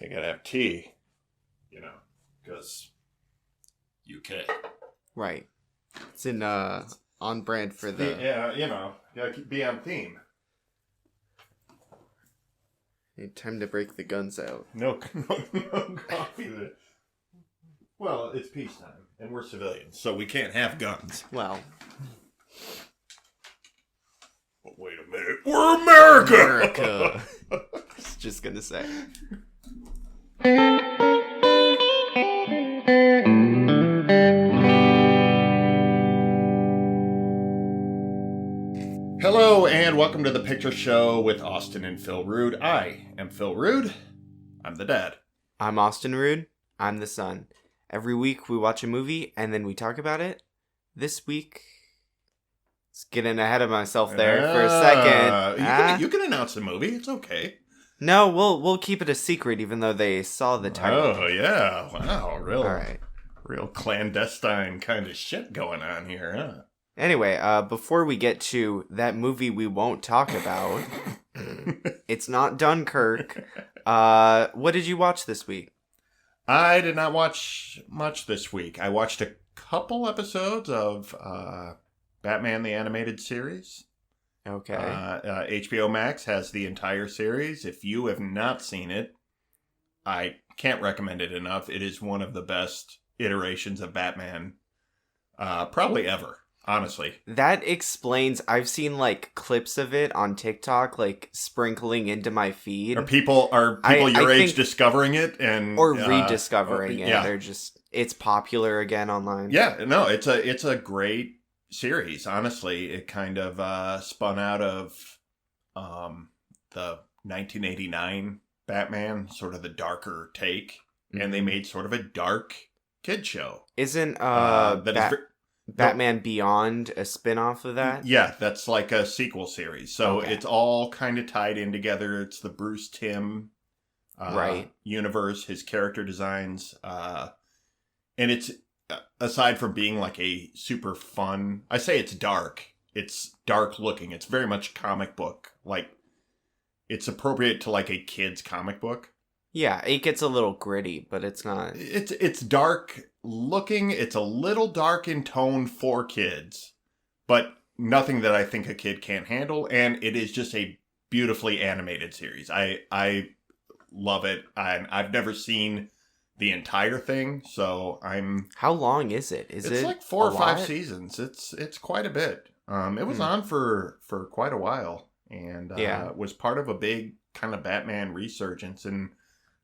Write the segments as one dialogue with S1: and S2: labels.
S1: They gotta have tea, because UK.
S2: Right. It's on brand for the...
S1: Yeah, gotta be on theme.
S2: Time to break the guns out.
S1: No coffee. Well, it's peacetime, and we're civilians, so we can't have guns.
S2: Well...
S1: But wait a minute, we're America!
S2: America! I was just gonna say.
S1: Hello, and welcome to The Picture Show with Austin and Phil Rood. I am Phil Rood. I'm the dad.
S2: I'm Austin Rood. I'm the son. Every week we watch a movie, and then we talk about it. This week... It's getting ahead of myself there for a second.
S1: You can announce the movie. It's okay.
S2: No, we'll keep it a secret, even though they saw the title.
S1: Oh yeah! Wow, real clandestine kind of shit going on here, huh?
S2: Anyway, before we get to that movie we won't talk about, it's not Dunkirk. What did you watch this week?
S1: I did not watch much this week. I watched a couple episodes of Batman the Animated Series.
S2: Okay.
S1: HBO Max has the entire series. If you have not seen it, I can't recommend it enough. It is one of the best iterations of Batman probably ever, honestly.
S2: That explains, I've seen like clips of it on TikTok, like sprinkling into my feed.
S1: Are people your age discovering it or
S2: rediscovering it? Yeah. They're just, it's popular again online.
S1: Yeah, no, it's a great series. Honestly, it kind of spun out of the 1989 Batman, sort of the darker take, and they made sort of a dark kid show.
S2: Isn't Batman Beyond a spin-off of that?
S1: Yeah, that's like a sequel series. So
S2: okay.
S1: It's all kind of tied in together. It's the Bruce Timm universe, his character designs, and it's aside from being like a super fun, I say it's dark looking. It's very much comic book. Like, it's appropriate to like a kid's comic book.
S2: Yeah, it gets a little gritty, but it's not.
S1: It's dark looking. It's a little dark in tone for kids, but nothing that I think a kid can't handle. And it is just a beautifully animated series. I love it. I've never seen the entire thing, so I'm...
S2: How long is it?
S1: It's like 4 or 5 seasons. It's quite a bit. It was on for quite a while, and was part of a big kind of Batman resurgence. And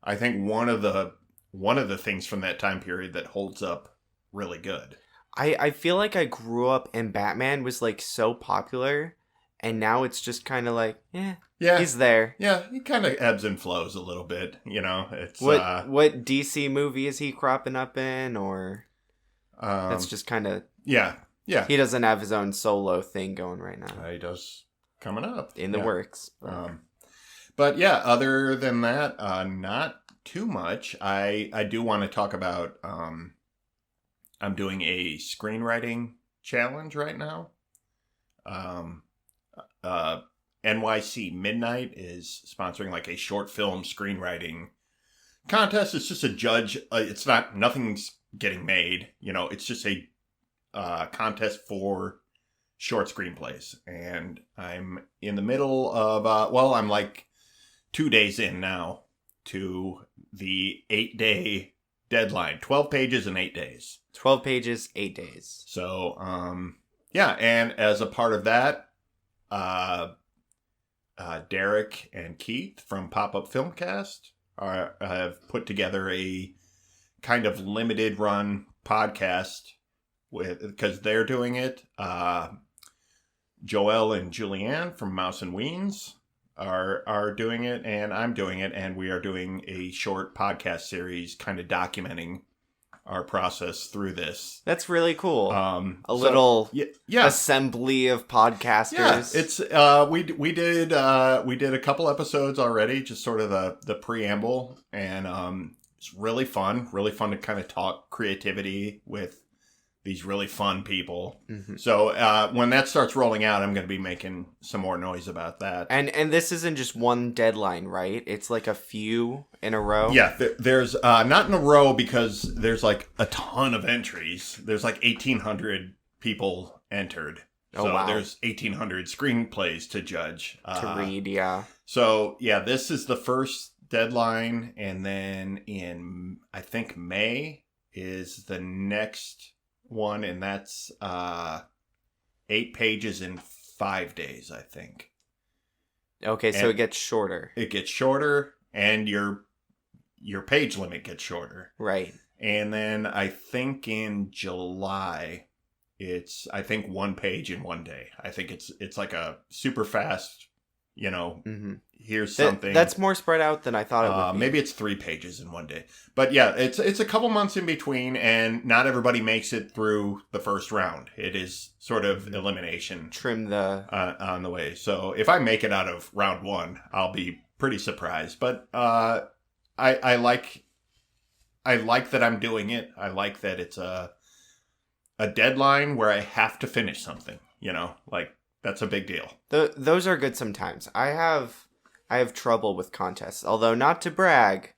S1: I think one of the things from that time period that holds up really good.
S2: I feel like I grew up and Batman was like so popular, and now it's just kind of like, yeah, he's there.
S1: Yeah, he kind of ebbs and flows a little bit, It's
S2: what DC movie is he cropping up in, or that's just kind of
S1: yeah.
S2: He doesn't have his own solo thing going right now.
S1: He does coming up
S2: in the works.
S1: But yeah, other than that, not too much. I do want to talk about. I'm doing a screenwriting challenge right now. NYC Midnight is sponsoring like a short film screenwriting contest. It's just a judge. Nothing's getting made. It's just a contest for short screenplays. And I'm in the middle of, I'm like 2 days in now to the 8-day deadline. 12 pages in 8 days.
S2: 12 pages, 8 days.
S1: So, and as a part of that, Derek and Keith from Pop-Up Filmcast have put together a kind of limited run podcast because they're doing it. Joel and Julianne from Mouse and Weens are doing it, and I'm doing it, and we are doing a short podcast series kind of documenting our process through this.
S2: That's really cool. Little assembly of podcasters.
S1: Yeah, it's we did a couple episodes already, just sort of the preamble, and it's really fun to kind of talk creativity with these really fun people.
S2: Mm-hmm.
S1: So when that starts rolling out, I'm going to be making some more noise about that.
S2: And this isn't just one deadline, right? It's like a few in a row.
S1: Yeah, there's not in a row because there's like a ton of entries. There's like 1,800 people entered. So
S2: wow.
S1: There's 1,800 screenplays to judge.
S2: To read, yeah.
S1: So yeah, this is the first deadline, and then in I think May is the next one, and that's 8 pages in 5 days, I think.
S2: Okay, so
S1: And
S2: it gets shorter.
S1: It gets shorter, and your page limit gets shorter.
S2: Right.
S1: And then I think in July, it's 1 page in 1 day. I think it's like a super fast,
S2: Mm-hmm.
S1: Here's something.
S2: That's more spread out than I thought it would be.
S1: Maybe it's 3 pages in 1 day. But yeah, it's a couple months in between, and not everybody makes it through the first round. It is sort of elimination.
S2: Trim the...
S1: on the way. So if I make it out of round 1, I'll be pretty surprised. But I like that I'm doing it. I like that it's a deadline where I have to finish something. Like that's a big deal.
S2: Those are good sometimes. I have trouble with contests. Although, not to brag,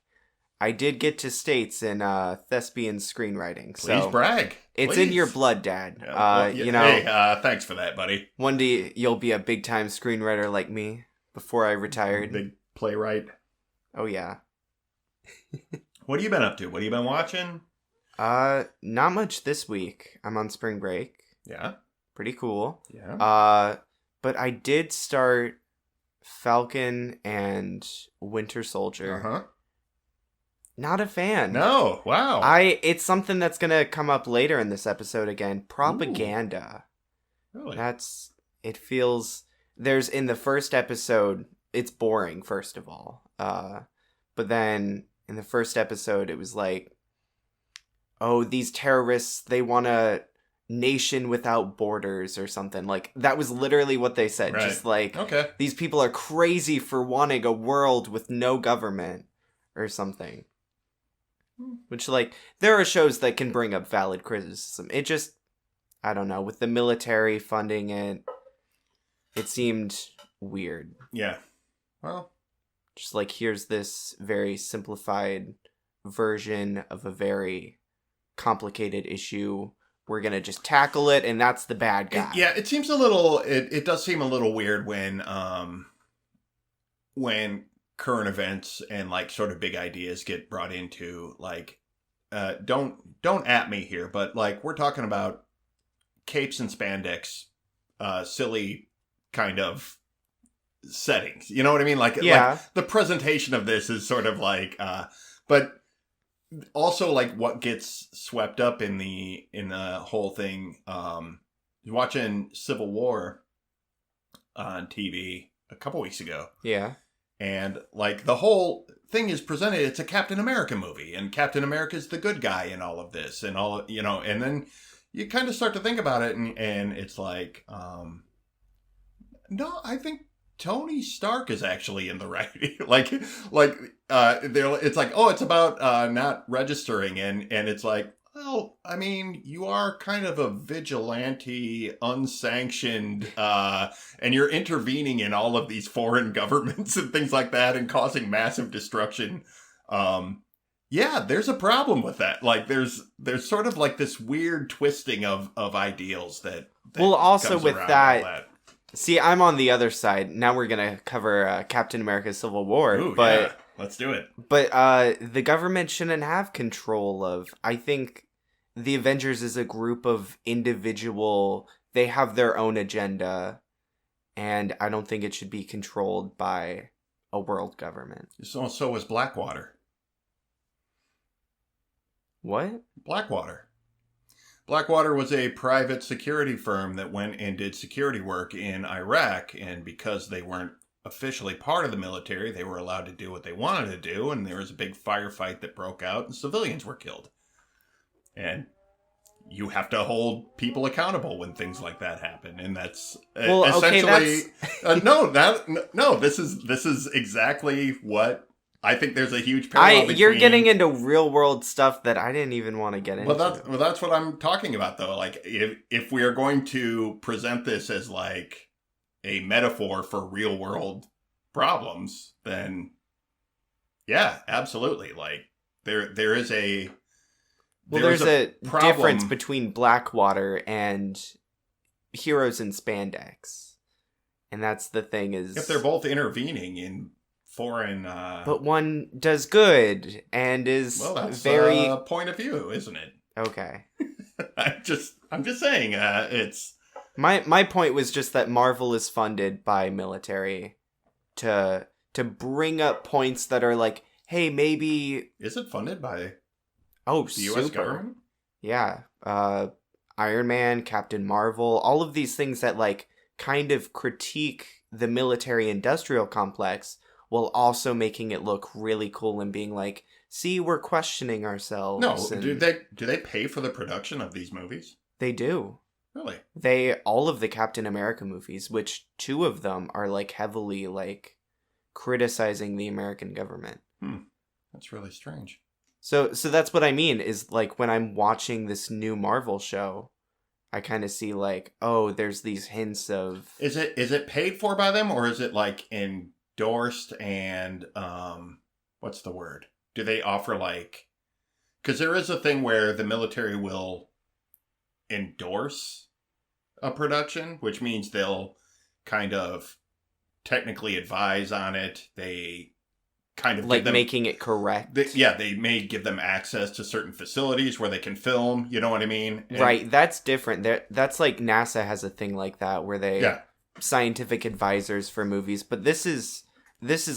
S2: I did get to states in thespian screenwriting.
S1: Please brag.
S2: It's
S1: Please.
S2: in your blood, Dad.
S1: Yeah, hey, thanks for that, buddy.
S2: One day you'll be a big-time screenwriter like me before I retired.
S1: Big playwright.
S2: Oh, yeah.
S1: What have you been up to? What have you been watching?
S2: Not much this week. I'm on spring break.
S1: Yeah.
S2: Pretty cool.
S1: Yeah.
S2: But I did start Falcon and Winter Soldier.
S1: Uh-huh.
S2: Not a fan.
S1: No. Wow.
S2: It's something that's gonna come up later in this episode again. Propaganda.
S1: Ooh. Really?
S2: It feels there's in the first episode, it's boring, first of all. But then in the first episode it was like, oh, these terrorists, they want a nation without borders or something. Like, that was literally what they said.
S1: Right.
S2: Just like,
S1: okay.
S2: These people are crazy for wanting a world with no government or something. Which, like, there are shows that can bring up valid criticism. It just, I don't know, with the military funding it seemed weird.
S1: Yeah. Well.
S2: Just like, here's this very simplified version of a very complicated issue. We're going to just tackle it, and that's the bad guy.
S1: It seems a little... It does seem a little weird when current events and, like, sort of big ideas get brought into, like... Don't at me here, but, like, we're talking about capes and spandex, silly kind of settings. You know what I mean? Like, the presentation of this is sort of like... but... Also, like, what gets swept up in the whole thing, watching Civil War on TV a couple weeks ago.
S2: Yeah.
S1: And, like, the whole thing is presented, it's a Captain America movie, and Captain America's the good guy in all of this, and all, and then you kind of start to think about it, and it's like, no, I think Tony Stark is actually in the right. It's like, oh, it's about not registering, and it's like, well, I mean, you are kind of a vigilante, unsanctioned, and you're intervening in all of these foreign governments and things like that, and causing massive destruction. Yeah, there's a problem with that. Like, there's sort of like this weird twisting of ideals that
S2: well, also
S1: comes
S2: with
S1: around
S2: that.
S1: All that.
S2: See, I'm on the other side. Now we're going to cover Captain America Civil War.
S1: Ooh,
S2: but
S1: yeah. Let's do it.
S2: But the government shouldn't have control of... I think the Avengers is a group of individual... They have their own agenda. And I don't think it should be controlled by a world government.
S1: So was Blackwater.
S2: What?
S1: Blackwater. Blackwater was a private security firm that went and did security work in Iraq, and because they weren't officially part of the military, they were allowed to do what they wanted to do, and there was a big firefight that broke out, and civilians were killed. And you have to hold people accountable when things like that happen, and that's essentially...
S2: Okay,
S1: no, this is exactly what I think there's a huge parallel between...
S2: You're getting into real world stuff that I didn't even want to get into.
S1: Well, that's what I'm talking about, though. Like, if we are going to present this as, like, a metaphor for real world problems, then, yeah, absolutely. Like, there is a...
S2: Well, there's a difference between Blackwater and Heroes in Spandex. And that's the thing is...
S1: If they're both intervening in foreign...
S2: But one does good and is
S1: that's
S2: very...
S1: a point of view, isn't it?
S2: Okay.
S1: I'm just saying, it's...
S2: My point was just that Marvel is funded by military to bring up points that are like, hey, maybe...
S1: Is it funded by...
S2: Oh,
S1: the U.S. government?
S2: Yeah. Iron Man, Captain Marvel, all of these things that, like, kind of critique the military-industrial complex while also making it look really cool and being like, see, we're questioning ourselves.
S1: No,
S2: and
S1: do they pay for the production of these movies?
S2: They do.
S1: Really?
S2: All of the Captain America movies, which 2 of them are, like, heavily, like, criticizing the American government.
S1: That's really strange.
S2: So that's what I mean, is, like, when I'm watching this new Marvel show, I kind of see, like, oh, there's these hints of...
S1: Is it paid for by them, or is it, like, endorsed and, what's the word? Do they offer, like... Because there is a thing where the military will endorse a production, which means they'll kind of technically advise on it. They... kind of
S2: like making it correct.
S1: They may give them access to certain facilities where they can film. You know what I mean?
S2: Right. That's different. That's like NASA has a thing like that where they scientific advisors for movies. But this is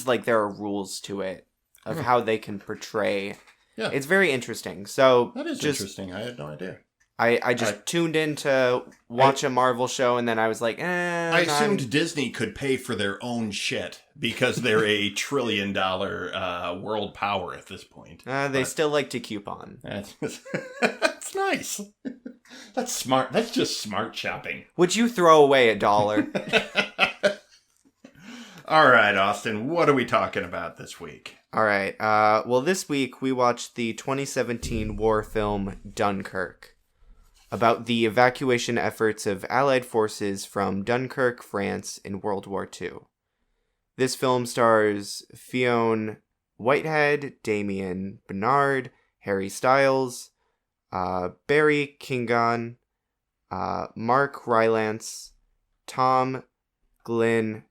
S2: like there are rules to it of how they can portray. Yeah, it's very interesting. So
S1: that is interesting. I had no idea.
S2: I just tuned in to watch a Marvel show, and then I was like,
S1: I assumed Disney could pay for their own shit because they're a $1 trillion world power at this point.
S2: They still like to coupon.
S1: That's nice. That's smart. That's just smart shopping.
S2: Would you throw away $1?
S1: All right, Austin, what are we talking about this week?
S2: All right. Well, this week we watched the 2017 war film Dunkirk, about the evacuation efforts of Allied forces from Dunkirk, France in World War II. This film stars Fionn Whitehead, Damien Bernard, Harry Styles, Barry Keoghan, Mark Rylance, Tom Glyn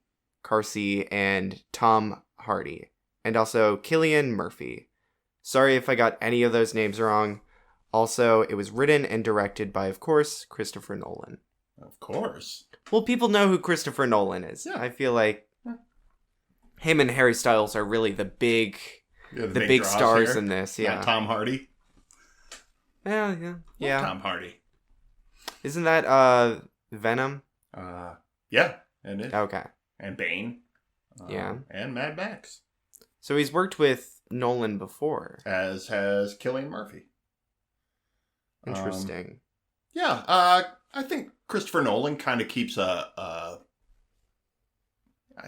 S2: Carsey, and Tom Hardy, and also Cillian Murphy. Sorry if I got any of those names wrong. Also, it was written and directed by, of course, Christopher Nolan.
S1: Of course.
S2: Well, people know who Christopher Nolan is. Yeah. I feel like him and Harry Styles are really the big stars here in this. Yeah.
S1: Not Tom Hardy.
S2: Yeah.
S1: Tom Hardy.
S2: Isn't that Venom?
S1: Yeah, and it.
S2: Okay.
S1: And Bane.
S2: Yeah.
S1: And Mad Max.
S2: So he's worked with Nolan before.
S1: As has Cillian Murphy.
S2: Interesting.
S1: I think Christopher Nolan kind of keeps I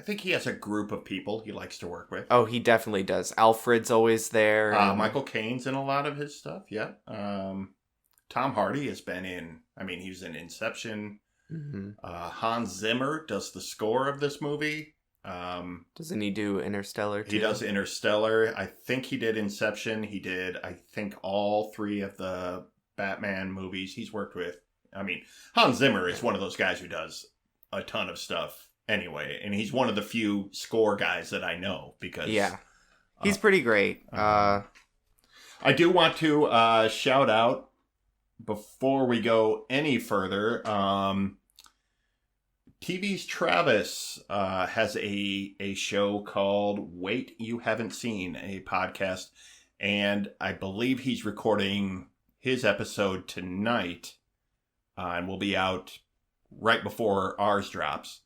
S1: think he has a group of people he likes to work with.
S2: Oh, he definitely does. Alfred's always there.
S1: Michael Caine's in a lot of his stuff, yeah. Tom Hardy has been in, he was in Inception. Mm-hmm. Hans Zimmer does the score of this movie.
S2: Doesn't he do Interstellar too?
S1: He does Interstellar. I think he did Inception. He did, all 3 of the Batman movies he's worked with. Hans Zimmer is one of those guys who does a ton of stuff anyway, and he's one of the few score guys that I know because
S2: he's pretty great.
S1: I do want to shout out before we go any further. TV's Travis has a show called Wait You Haven't Seen, a podcast, and I believe he's recording his episode tonight, and will be out right before ours drops,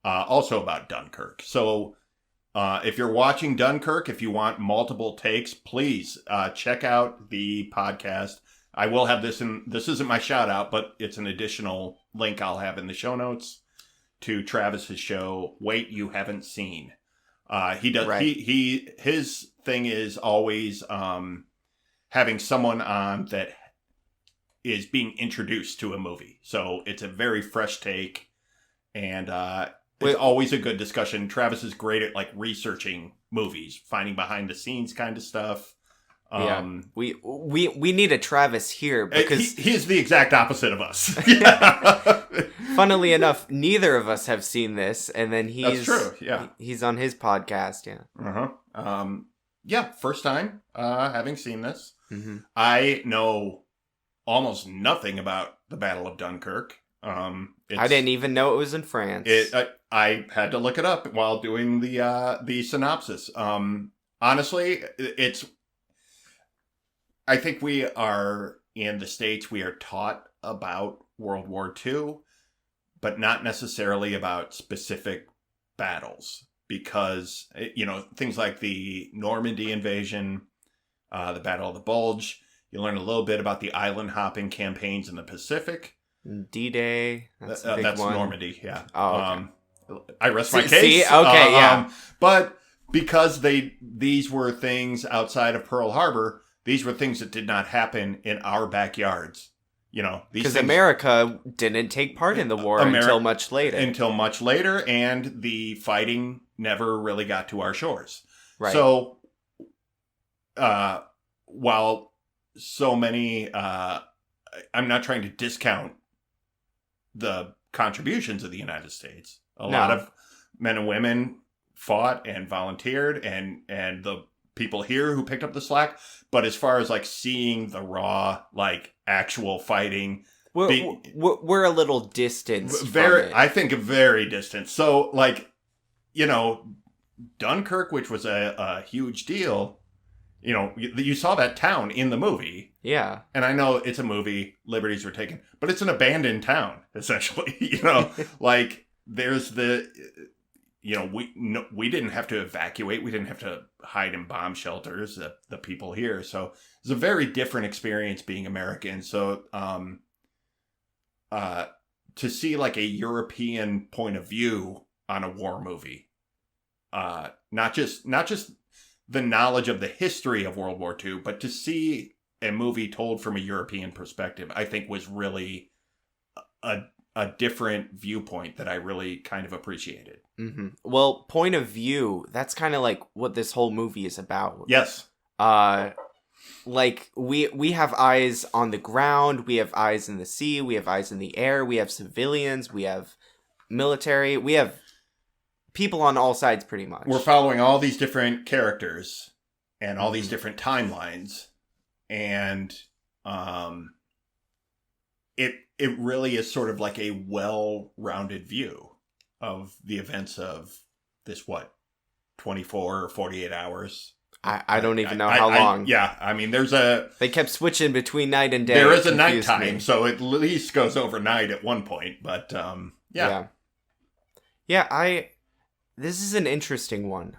S1: also about Dunkirk. So if you're watching Dunkirk, if you want multiple takes, please check out the podcast. I will have this this isn't my shout out, but it's an additional link I'll have in the show notes to Travis's show, Wait You Haven't Seen. He does his thing is always having someone on that is being introduced to a movie. So it's a very fresh take, and it's always a good discussion. Travis is great at like researching movies, finding behind the scenes kind of stuff.
S2: We need a Travis here because
S1: he's the exact opposite of us.
S2: Funnily enough, neither of us have seen this, and then
S1: That's true. Yeah,
S2: he's on his podcast.
S1: Yeah. First time having seen this.
S2: Mm-hmm.
S1: I know almost nothing about the Battle of Dunkirk.
S2: I didn't even know it was in France.
S1: I had to look it up while doing the synopsis. Honestly, I think we are in the States. We are taught about World War II, but not necessarily about specific battles, because things like the Normandy invasion, the Battle of the Bulge. You learn a little bit about the island hopping campaigns in the Pacific.
S2: D-Day. That's a big
S1: that's
S2: one.
S1: Normandy. Yeah.
S2: Oh, okay.
S1: I rest my case.
S2: See? Okay, yeah.
S1: But because these were things outside of Pearl Harbor, these were things that did not happen in our backyards. Because
S2: America didn't take part in the war until much later.
S1: And the fighting never really got to our shores.
S2: Right.
S1: So, while so many, I'm not trying to discount the contributions of the United States. A lot of men and women fought and volunteered, and the people here who picked up the slack. But as far as like seeing the raw, like actual fighting,
S2: we're a little distant.
S1: I think very distant. So like, Dunkirk, which was a huge deal. You saw that town in the movie.
S2: Yeah. And
S1: I know it's a movie, liberties were taken, but it's an abandoned town, essentially. Like there's we didn't have to evacuate. We didn't have to hide in bomb shelters, the people here. So it's a very different experience being American. So to see like a European point of view on a war movie, not just the knowledge of the history of World War II, but to see a movie told from a European perspective, I think was really a different viewpoint that I really kind of appreciated.
S2: Mm-hmm. Well, point of view, that's kind of like what this whole movie is about.
S1: Yes.
S2: Like we have eyes on the ground, we have eyes in the sea, we have eyes in the air, we have civilians, we have military, we have people on all sides pretty much.
S1: We're following all these different characters and all these different timelines, and it really is sort of like a well-rounded view of the events of this 24 or 48 hours.
S2: I don't even know how long.
S1: I mean, they
S2: kept switching between night and day.
S1: There is a nighttime, so it at least goes overnight at one point. But
S2: this is an interesting one.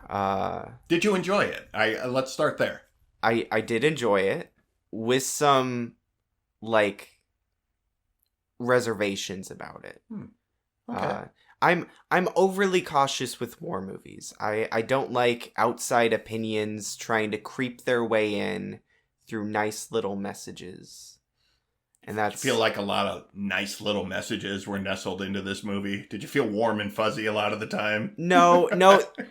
S1: Did you enjoy it? Let's start there.
S2: I did enjoy it with some like reservations about it.
S1: Okay.
S2: I'm overly cautious with war movies. I don't like outside opinions trying to creep their way in through nice little messages. And that's...
S1: Did you feel like a lot of nice little messages were nestled into this movie? Did you feel warm and fuzzy a lot of the time?
S2: No.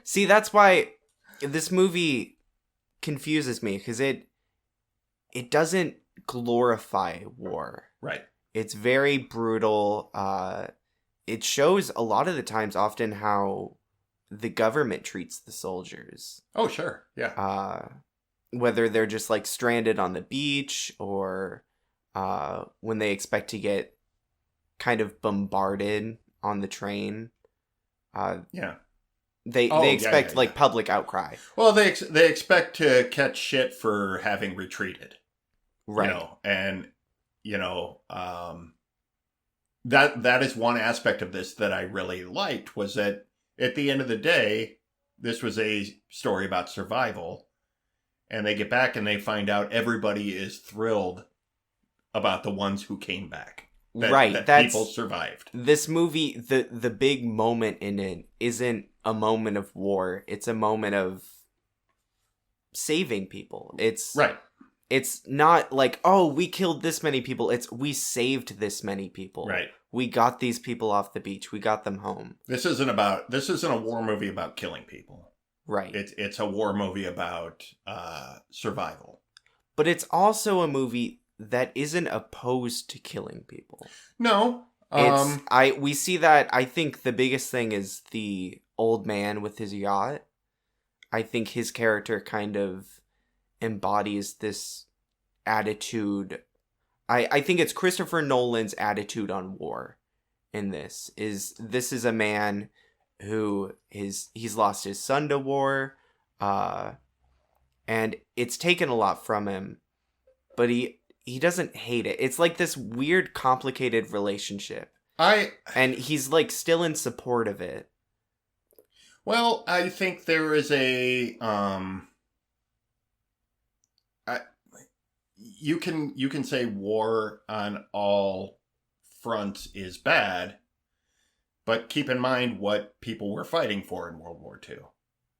S2: See, that's why this movie confuses me, because it doesn't glorify war.
S1: Right.
S2: It's very brutal. It shows a lot of the times often how the government treats the soldiers.
S1: Oh, sure. Yeah.
S2: Whether they're just like stranded on the beach or when they expect to get kind of bombarded on the train.
S1: Yeah.
S2: They expect like public outcry.
S1: Well, they expect to catch shit for having retreated.
S2: Right.
S1: That is one aspect of this that I really liked, was that at the end of the day, this was a story about survival, and they get back and they find out everybody is thrilled about the ones who came back. That people survived.
S2: This movie, the big moment in it isn't a moment of war. It's a moment of saving people. It's
S1: Right.
S2: It's not like, oh, we killed this many people. It's we saved this many people.
S1: Right.
S2: We got these people off the beach. We got them home.
S1: This isn't a war movie about killing people.
S2: Right.
S1: It's a war movie about survival.
S2: But it's also a movie that isn't opposed to killing people.
S1: No.
S2: We see that. I think the biggest thing is the old man with his yacht. I think his character kind of embodies this attitude. I think it's Christopher Nolan's attitude on war in this. This is a man who he's lost his son to war, and it's taken a lot from him, but he doesn't hate it. It's like this weird, complicated relationship. And he's like still in support of it.
S1: Well, I think there is a you can say war on all fronts is bad, but keep in mind what people were fighting for in World War II.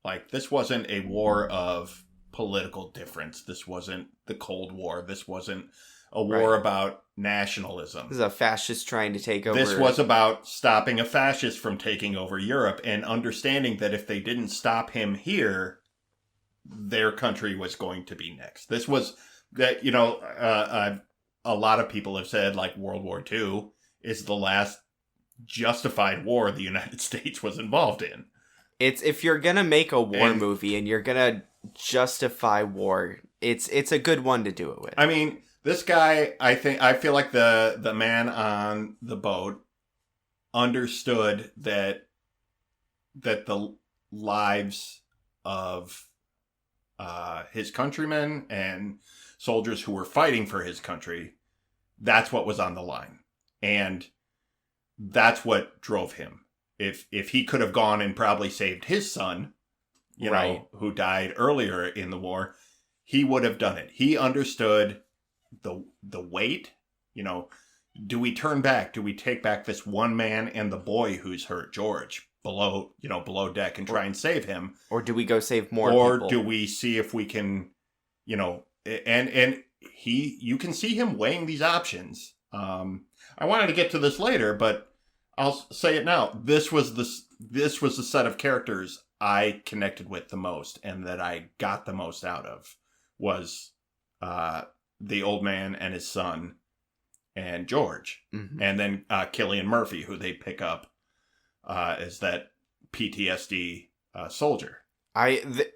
S1: Like, this wasn't a war of political difference. This wasn't the Cold War. This wasn't a war about nationalism.
S2: This is a fascist trying to take over.
S1: This was about stopping a fascist from taking over Europe and understanding that if they didn't stop him here, their country was going to be next. This was that, a lot of people have said, like, World War II is the last justified war the United States was involved in.
S2: It's, if you're gonna make a war movie and you're gonna justify war, it's a good one to do it with.
S1: I mean, this guy, I feel like the man on the boat understood that the lives of his countrymen and soldiers who were fighting for his country, that's what was on the line. And that's what drove him. If he could have gone and probably saved his son, who died earlier in the war, he would have done it. He understood the weight. Do we turn back? Do we take back this one man and the boy who's hurt, George, below deck and try and save him?
S2: Or do we go save more people?
S1: Or do we see if we can, and you can see him weighing these options. I wanted to get to this later, but I'll say it now. This was the set of characters I connected with the most and that I got the most out of was the old man and his son and George. Mm-hmm. And then Cillian Murphy, who they pick up as that PTSD soldier.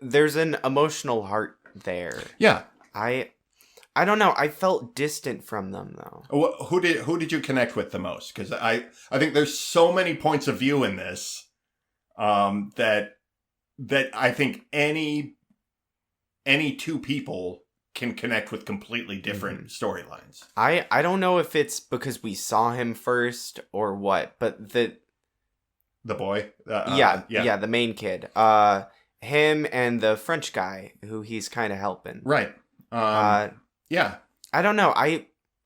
S2: There's an emotional heart there.
S1: Yeah.
S2: I don't know. I felt distant from them, though.
S1: Who did you connect with the most? Because I think there's so many points of view in this that I think any two people can connect with completely different storylines.
S2: I don't know if it's because we saw him first or what, but the
S1: boy,
S2: the main kid, him and the French guy who he's kind of helping,
S1: right? Yeah.
S2: I don't know.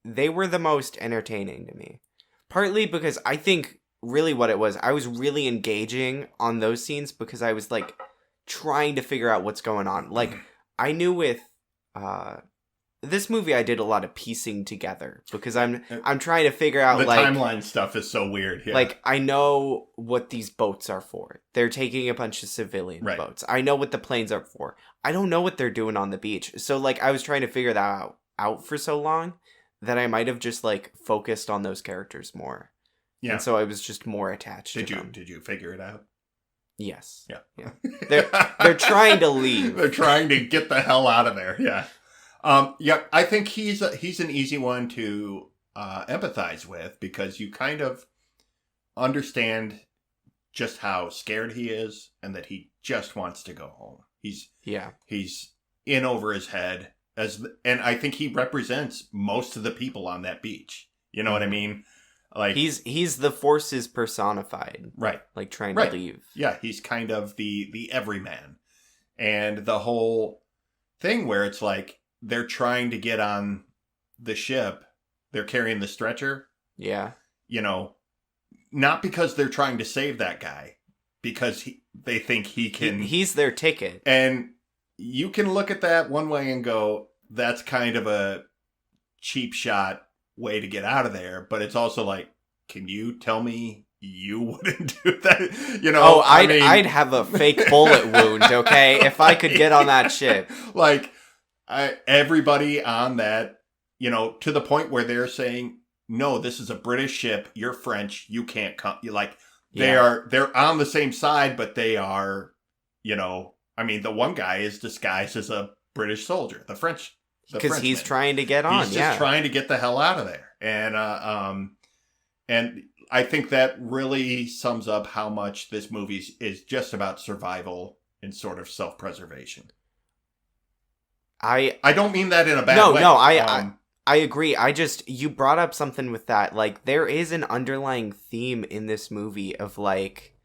S2: They were the most entertaining to me. Partly because I think really what it was, I was really engaging on those scenes because I was like trying to figure out what's going on. Like, I knew with this movie I did a lot of piecing together because I'm trying to figure out
S1: the
S2: like
S1: timeline stuff is so weird. Yeah.
S2: Like, I know what these boats are for. They're taking a bunch of civilian boats. I know what the planes are for. I don't know what they're doing on the beach. So like I was trying to figure that out for so long that I might have just like focused on those characters more. Yeah. And so I was just more attached to them.
S1: Did you figure it out?
S2: Yes.
S1: Yeah.
S2: They're trying to leave.
S1: They're trying to get the hell out of there. Yeah. I think he's an easy one to empathize with because you kind of understand just how scared he is and that he just wants to go home. He's in over his head and I think he represents most of the people on that beach. You know what I mean? Like
S2: he's the forces personified.
S1: Right.
S2: Like trying to leave.
S1: Yeah, he's kind of the everyman. And the whole thing where it's like they're trying to get on the ship. They're carrying the stretcher.
S2: Yeah.
S1: Not because they're trying to save that guy. Because they think he can...
S2: He's their ticket.
S1: And, you can look at that one way and go, that's kind of a cheap shot way to get out of there. But it's also like, can you tell me you wouldn't do that? You know,
S2: Oh, I'd have a fake bullet wound, okay, if I could get on that ship.
S1: Like, everybody on that, you know, to the point where they're saying, no, this is a British ship. You're French. You can't come. You like, they're on the same side, but they are, you know, I mean, the one guy is disguised as a British soldier, because
S2: he's trying to get on.
S1: He's just trying to get the hell out of there. And I think that really sums up how much this movie is just about survival and sort of self-preservation. I don't mean that in a bad way.
S2: No, I agree. You brought up something with that. Like, there is an underlying theme in this movie of, like,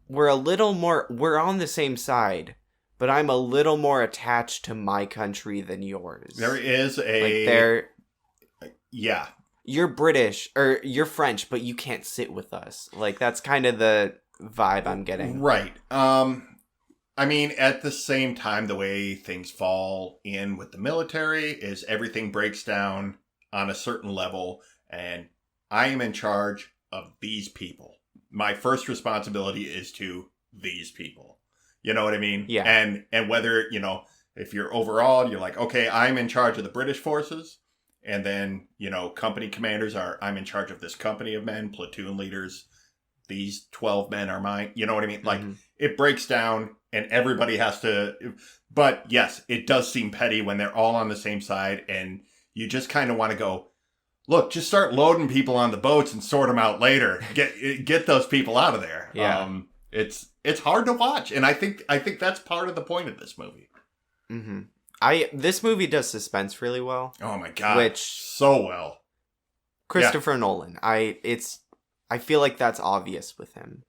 S2: we're on the same side, but I'm a little more attached to my country than yours.
S1: There is yeah.
S2: You're British, or you're French, but you can't sit with us. Like, that's kind of the vibe I'm getting.
S1: Right. I mean, at the same time, the way things fall in with the military is everything breaks down on a certain level, and I am in charge of these people. My first responsibility is to these people. You know what I mean?
S2: Yeah.
S1: And whether, you know, if you're overall, you're like, okay, I'm in charge of the British forces, and then, you know, company commanders I'm in charge of this company of men, platoon leaders, these 12 men are mine. You know what I mean? Like, it breaks down and everybody has to, but yes, it does seem petty when they're all on the same side, and you just kind of want to go, look, just start loading people on the boats and sort them out later. Get those people out of there.
S2: Yeah.
S1: It's hard to watch, and I think that's part of the point of this movie.
S2: Mm-hmm. This movie does suspense really well.
S1: Oh my god, so well.
S2: Christopher Nolan. I feel like that's obvious with him.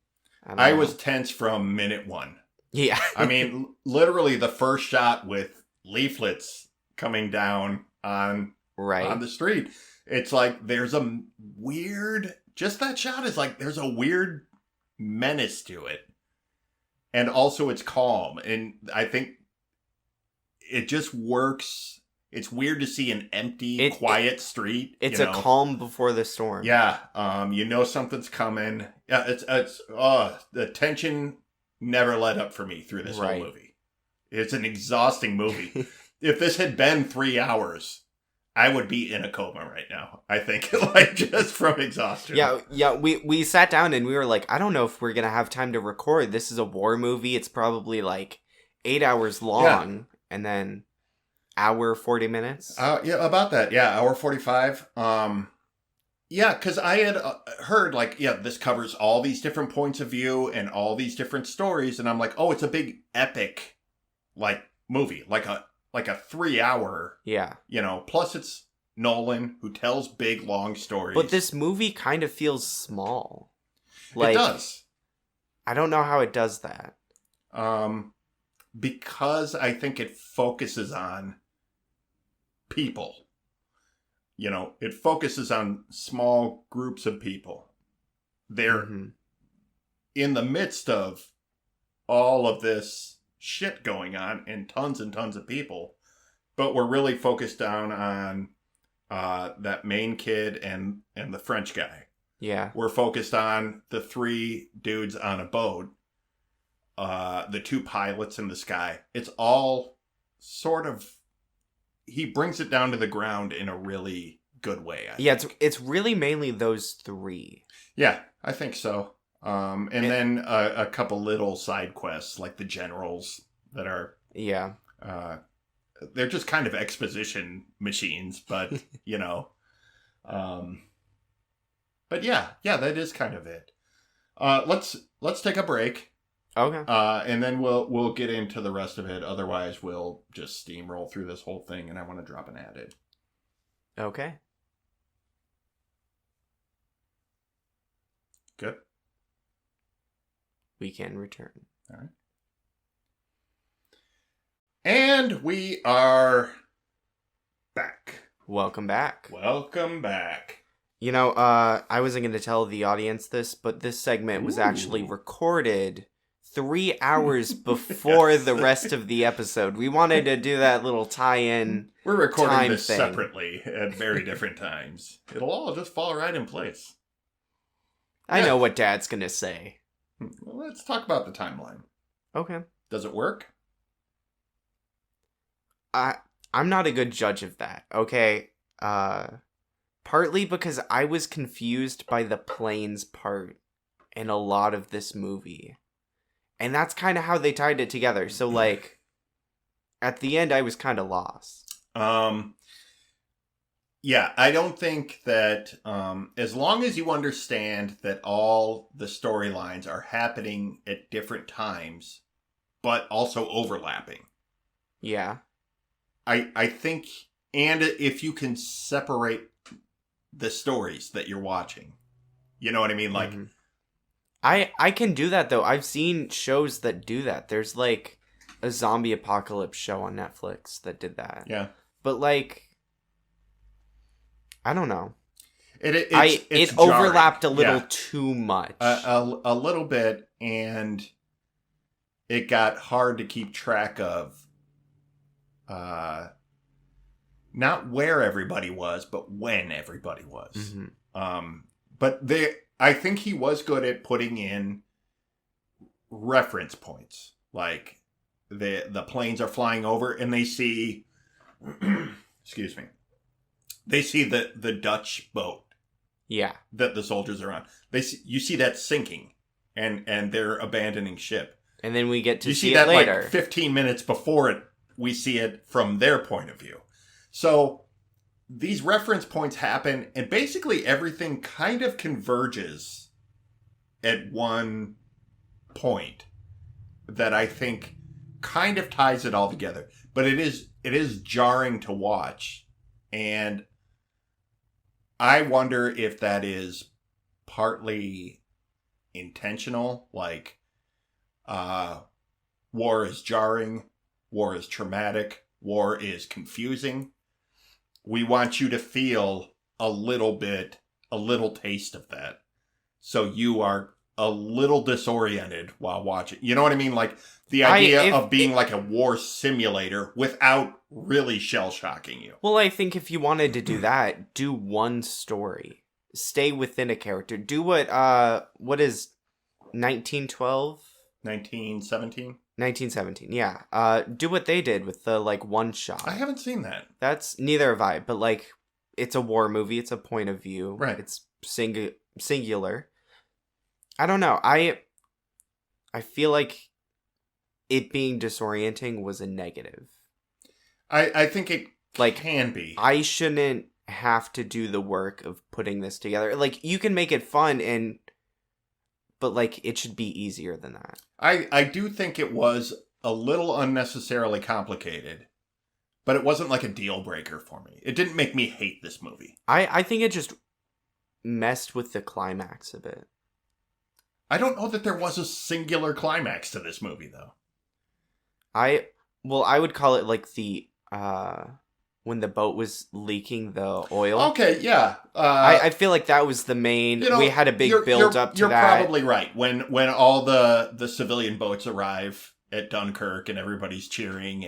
S1: I was tense from minute one.
S2: Yeah.
S1: I mean, literally the first shot with leaflets coming down on the street. It's like there's a weird, just that shot is like there's a weird menace to it. And also it's calm. And I think it just works. It's weird to see an empty, quiet street.
S2: It's a calm before the storm.
S1: Yeah. You know something's coming. Yeah, it's the tension never let up for me through this whole movie. It's an exhausting movie. If this had been 3 hours, I would be in a coma right now. I think, like, just from exhaustion.
S2: Yeah. We sat down and we were like, I don't know if we're gonna have time to record. This is a war movie. It's probably like 8 hours long, and then hour 40 minutes.
S1: Yeah, about that. Yeah, hour 45. Yeah, because I had heard, like, this covers all these different points of view and all these different stories, and I'm like, oh, it's a big epic, like, movie, like a 3 hour.
S2: Yeah.
S1: You know, plus it's Nolan, who tells big, long stories.
S2: But this movie kind of feels small. Like,
S1: it does.
S2: I don't know how it does that.
S1: Because I think it focuses on people. You know, it focuses on small groups of people. They're in the midst of all of this shit going on and tons of people. But we're really focused down on that main kid and the French guy.
S2: Yeah.
S1: We're focused on the 3 dudes on a boat. The 2 pilots in the sky. It's all sort of, he brings it down to the ground in a really good way. I think.
S2: It's really mainly those 3.
S1: Yeah, I think so. And then a couple little side quests, like the generals that are...
S2: Yeah.
S1: They're just kind of exposition machines, but, you know. But yeah, that is kind of it. Let's take a break.
S2: Okay.
S1: And then we'll get into the rest of it. Otherwise, we'll just steamroll through this whole thing, and I want to drop an ad in.
S2: Okay.
S1: Good.
S2: We can return.
S1: All right. And we are back.
S2: Welcome back.
S1: Welcome back.
S2: You know, I wasn't going to tell the audience this, but this segment was actually recorded 3 hours before the rest of the episode. We wanted to do that little tie-in.
S1: We're recording
S2: time
S1: this
S2: thing.
S1: separately at very different times. It'll all just fall right in place.
S2: I know what Dad's gonna say.
S1: Well, let's talk about the timeline.
S2: Okay.
S1: Does it work?
S2: I'm not a good judge of that, okay? Partly because I was confused by the planes part in a lot of this movie. And that's kind of how they tied it together. So, like, at the end, I was kind of lost.
S1: Yeah, I don't think that as long as you understand that all the storylines are happening at different times, but also overlapping.
S2: Yeah.
S1: I think, and if you can separate the stories that you're watching, you know what I mean? Like,
S2: I can do that though. I've seen shows that do that. There's like a zombie apocalypse show on Netflix that did that.
S1: yeah.
S2: But like, I don't know.
S1: It's
S2: it
S1: jarring.
S2: overlapped a little too much.
S1: A little bit, and it got hard to keep track of. Not where everybody was, but when everybody was.
S2: Mm-hmm.
S1: But I think he was good at putting in reference points. Like the planes are flying over and they see, excuse me, they see the Dutch boat.
S2: Yeah.
S1: That the soldiers are on. You see that sinking and they're abandoning ship.
S2: And then we get to see
S1: it
S2: that later.
S1: Like 15 minutes before it. We see it from their point of view. So these reference points happen and basically everything kind of converges at one point that I think kind of ties it all together. But it is jarring to watch. And I wonder if that is partly intentional. Like, war is jarring. War is traumatic. War is confusing. We want you to feel a little taste of that. So you are a little disoriented while watching. You know what I mean? Like the idea of being like a war simulator without really shell-shocking you.
S2: Well, I think if you wanted to do that, do one story. Stay within a character. Do what is 1912?
S1: 1917?
S2: 1917, yeah. Do what they did with the, like, one shot.
S1: I haven't seen that.
S2: That's, neither have I, but, like, it's a war movie, it's a point of view.
S1: Right.
S2: It's singular. I don't know, I feel like it being disorienting was a negative.
S1: I think it
S2: like,
S1: can be.
S2: I shouldn't have to do the work of putting this together. Like, you can make it fun but, like, it should be easier than that.
S1: I do think it was a little unnecessarily complicated, but it wasn't like a deal breaker for me. It didn't make me hate this movie.
S2: I think it just messed with the climax a bit.
S1: I don't know that there was a singular climax to this movie, though.
S2: I would call it, like, the, when the boat was leaking the oil.
S1: Okay, yeah.
S2: I feel like that was the main. We had a big build up to
S1: you're
S2: that.
S1: You're probably right. When all the civilian boats arrive at Dunkirk and everybody's cheering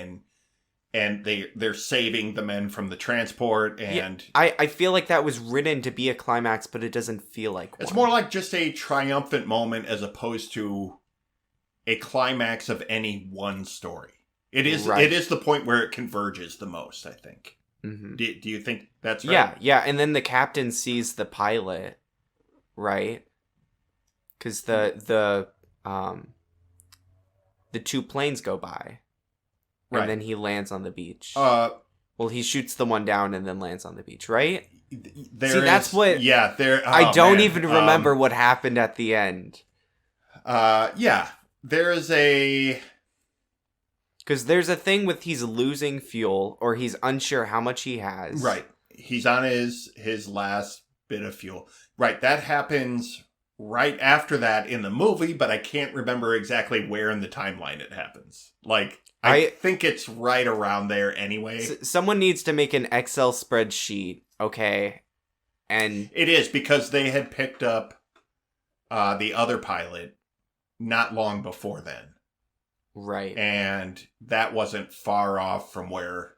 S1: and they're saving the men from the transport and
S2: I feel like that was written to be a climax, but it doesn't feel like one.
S1: It's more like just a triumphant moment as opposed to a climax of any one story. It is
S2: right.
S1: It is the point where it converges the most, I think.
S2: Mm-hmm.
S1: Do you think that's right?
S2: Yeah, and then the captain sees the pilot, right? Because the two planes go by, and
S1: right.
S2: then he lands on the beach.
S1: Well,
S2: he shoots the one down and then lands on the beach, right?
S1: That's what. Yeah,
S2: I don't even remember what happened at the end.
S1: Yeah, there is a.
S2: Because there's a thing with he's losing fuel, or he's unsure how much he has.
S1: Right. He's on his last bit of fuel. Right. That happens right after that in the movie, but I can't remember exactly where in the timeline it happens. Like, I think it's right around there anyway.
S2: Someone needs to make an Excel spreadsheet, okay? And
S1: it is, because they had picked up the other pilot not long before then.
S2: Right.
S1: And that wasn't far off from where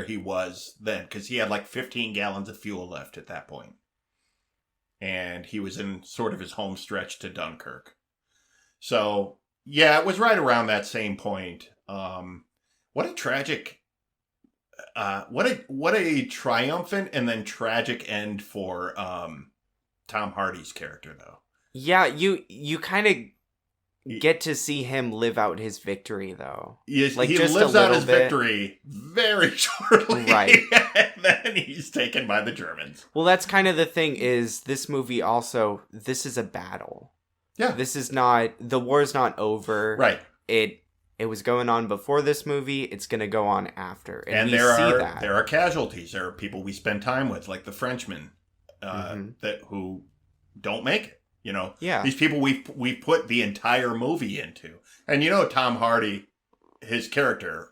S1: he was then, because he had like 15 gallons of fuel left at that point. And he was in sort of his home stretch to Dunkirk. So, yeah, it was right around that same point. What a tragic, what a triumphant and then tragic end for Tom Hardy's character, though.
S2: Yeah, you kind of get to see him live out his victory, though.
S1: Yes,
S2: like,
S1: he
S2: just
S1: lives
S2: a
S1: out
S2: little
S1: his
S2: bit.
S1: victory very shortly.
S2: Right.
S1: And then he's taken by the Germans.
S2: Well, that's kind of the thing, is this movie also, this is a battle.
S1: Yeah.
S2: This is not, the war's not over.
S1: Right.
S2: It was going on before this movie, it's going to go on after. And we
S1: there
S2: see that.
S1: There are casualties. There are people we spend time with, like the Frenchmen, who don't make it. You know,
S2: yeah.
S1: These people we put the entire movie into. And Tom Hardy, his character,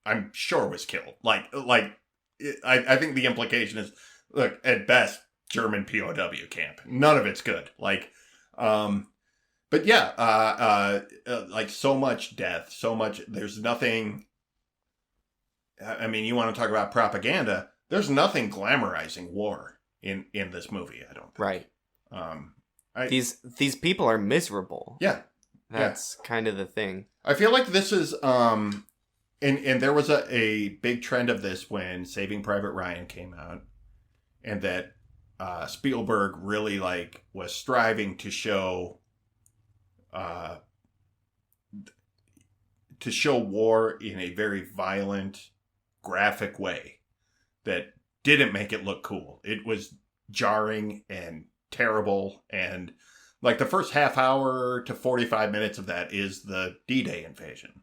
S1: I'm sure was killed. I think the implication is, look, at best, German POW camp. None of it's good. But yeah, so much death, so much, there's nothing, I mean, you want to talk about propaganda, there's nothing glamorizing war in this movie, I don't think.
S2: Right. These people are miserable.
S1: Yeah.
S2: That's kind of the thing.
S1: I feel like this is, and there was a big trend of this when Saving Private Ryan came out, and that Spielberg really was striving to show war in a very violent, graphic way that didn't make it look cool. It was jarring and terrible, and the first half hour to 45 minutes of that is the D-Day invasion,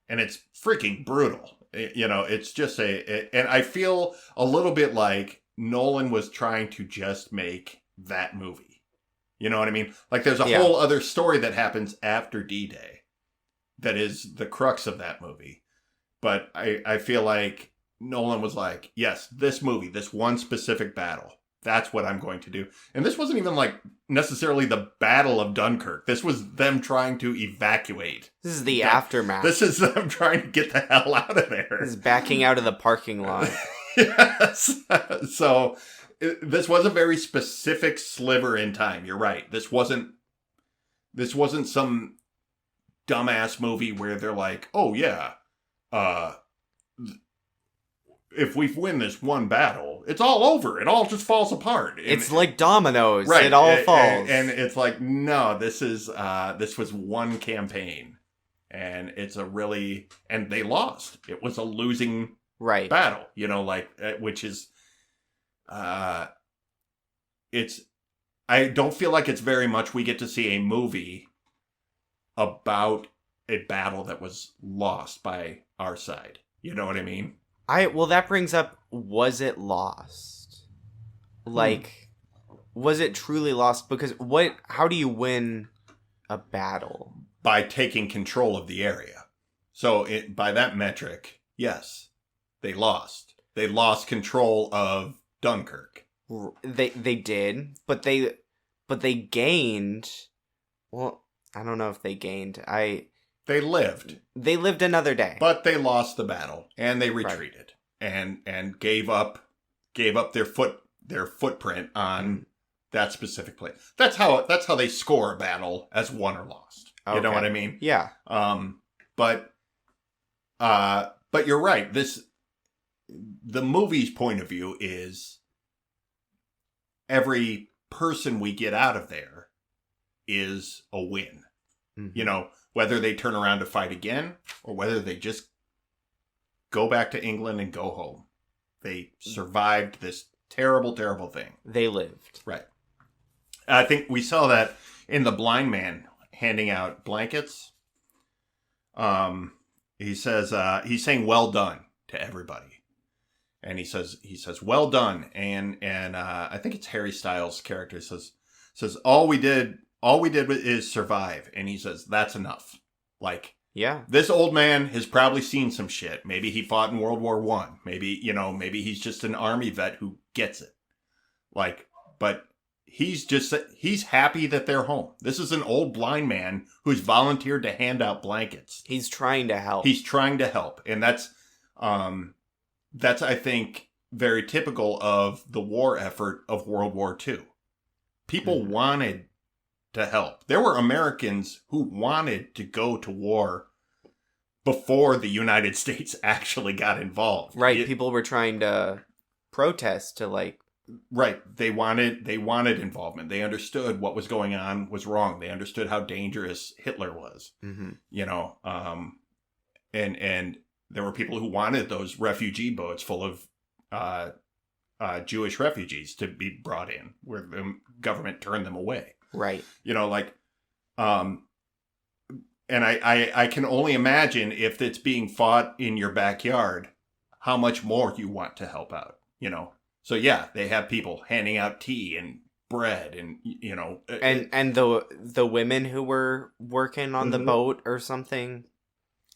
S1: and it's freaking brutal. It's just and I feel a little bit like Nolan was trying to just make that movie. You know what I mean? There's a whole other story that happens after D-Day that is the crux of that movie. But I feel like Nolan was like, yes, this movie, this one specific battle, that's what I'm going to do. And this wasn't even necessarily the Battle of Dunkirk. This was them trying to evacuate.
S2: This is the aftermath.
S1: This is them trying to get the hell out of there.
S2: This is backing out of the parking lot.
S1: Yes. So this was a very specific sliver in time. You're right. This wasn't some dumbass movie where they're like, oh yeah, if we win this one battle, it's all over. It all just falls apart.
S2: It's like dominoes.
S1: Right.
S2: It all falls.
S1: And it's like, no, this was one campaign, and and they lost. It was a losing battle, which is, I don't feel like it's very much we get to see a movie about a battle that was lost by our side. You know what I mean?
S2: Well, that brings up, was it lost? Was it truly lost? Because how do you win a battle?
S1: By taking control of the area. So by that metric, yes, they lost. They lost control of Dunkirk.
S2: They did, but they gained. Well, I don't know if they gained.
S1: They lived.
S2: They lived another day.
S1: But they lost the battle, and they retreated, and gave up their footprint on that specific place. That's how they score a battle as won or lost. Okay. You know what I mean?
S2: Yeah.
S1: But you're right. The movie's point of view is every person we get out of there is a win. Mm-hmm. Whether they turn around to fight again or whether they just go back to England and go home. They survived this terrible, terrible thing.
S2: They lived.
S1: Right. I think we saw that in The Blind Man handing out blankets. He says, he's saying well done to everybody. And he says, well done. And I think it's Harry Styles' character says, all we did is survive. And he says, that's enough.
S2: Yeah.
S1: This old man has probably seen some shit. Maybe he fought in World War I. Maybe he's just an army vet who gets it. But he's happy that they're home. This is an old blind man who's volunteered to hand out blankets.
S2: He's trying to help.
S1: He's trying to help. And that's I think, very typical of the war effort of World War II. People wanted to help. There were Americans who wanted to go to war before the United States actually got involved.
S2: Right. People were trying to protest to like.
S1: Right. They wanted involvement. They understood what was going on was wrong. They understood how dangerous Hitler was.
S2: Mm-hmm.
S1: You know, and there were people who wanted those refugee boats full of Jewish refugees to be brought in, where the government turned them away.
S2: Right.
S1: You know, like, and I can only imagine if it's being fought in your backyard, how much more you want to help out, you know? So yeah, they have people handing out tea and bread and, you know.
S2: And the women who were working on the boat or something.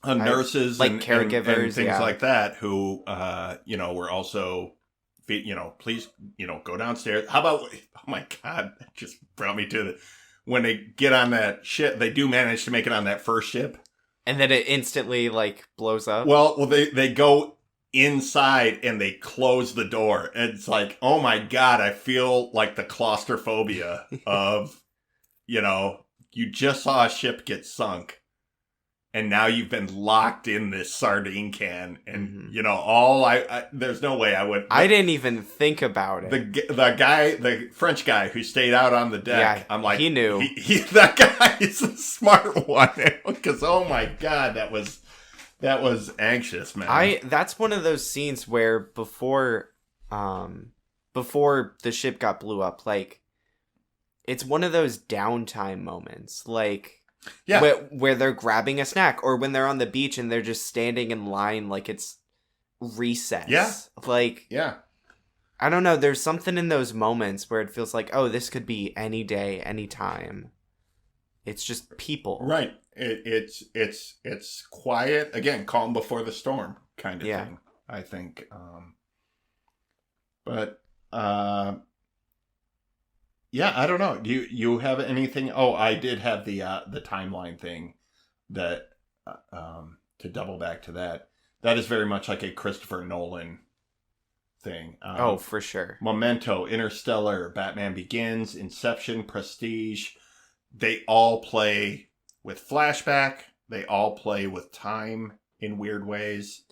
S1: Nurses
S2: like
S1: and
S2: caregivers
S1: and things like that who, you know, were also, you know, please, you know, go downstairs. How about, oh my God, that just brought me to when they get on that ship, they do manage to make it on that first ship.
S2: And then it instantly like blows up.
S1: Well, they go inside and they close the door. And it's like, oh my God, I feel like the claustrophobia of, you know, you just saw a ship get sunk. And now you've been locked in this sardine can, and you know there's no way I would.
S2: I didn't even think about it.
S1: The French guy who stayed out on the deck.
S2: Yeah,
S1: I'm like,
S2: he knew.
S1: That guy is a smart one, because oh my God, that was anxious, man.
S2: That's one of those scenes where before the ship got blew up, like it's one of those downtime moments, like.
S1: Yeah.
S2: Where they're grabbing a snack, or when they're on the beach and they're just standing in line like it's recess.
S1: Yeah.
S2: Like,
S1: yeah.
S2: I don't know. There's something in those moments where it feels like, oh, this could be any day, any time. It's just people.
S1: Right. It's quiet. Again, calm before the storm kind of thing, I think. Yeah, I don't know. Do you have anything? Oh, I did have the timeline thing that to double back to that. That is very much like a Christopher Nolan thing.
S2: Oh, for sure.
S1: Memento, Interstellar, Batman Begins, Inception, Prestige. They all play with flashback. They all play with time in weird ways.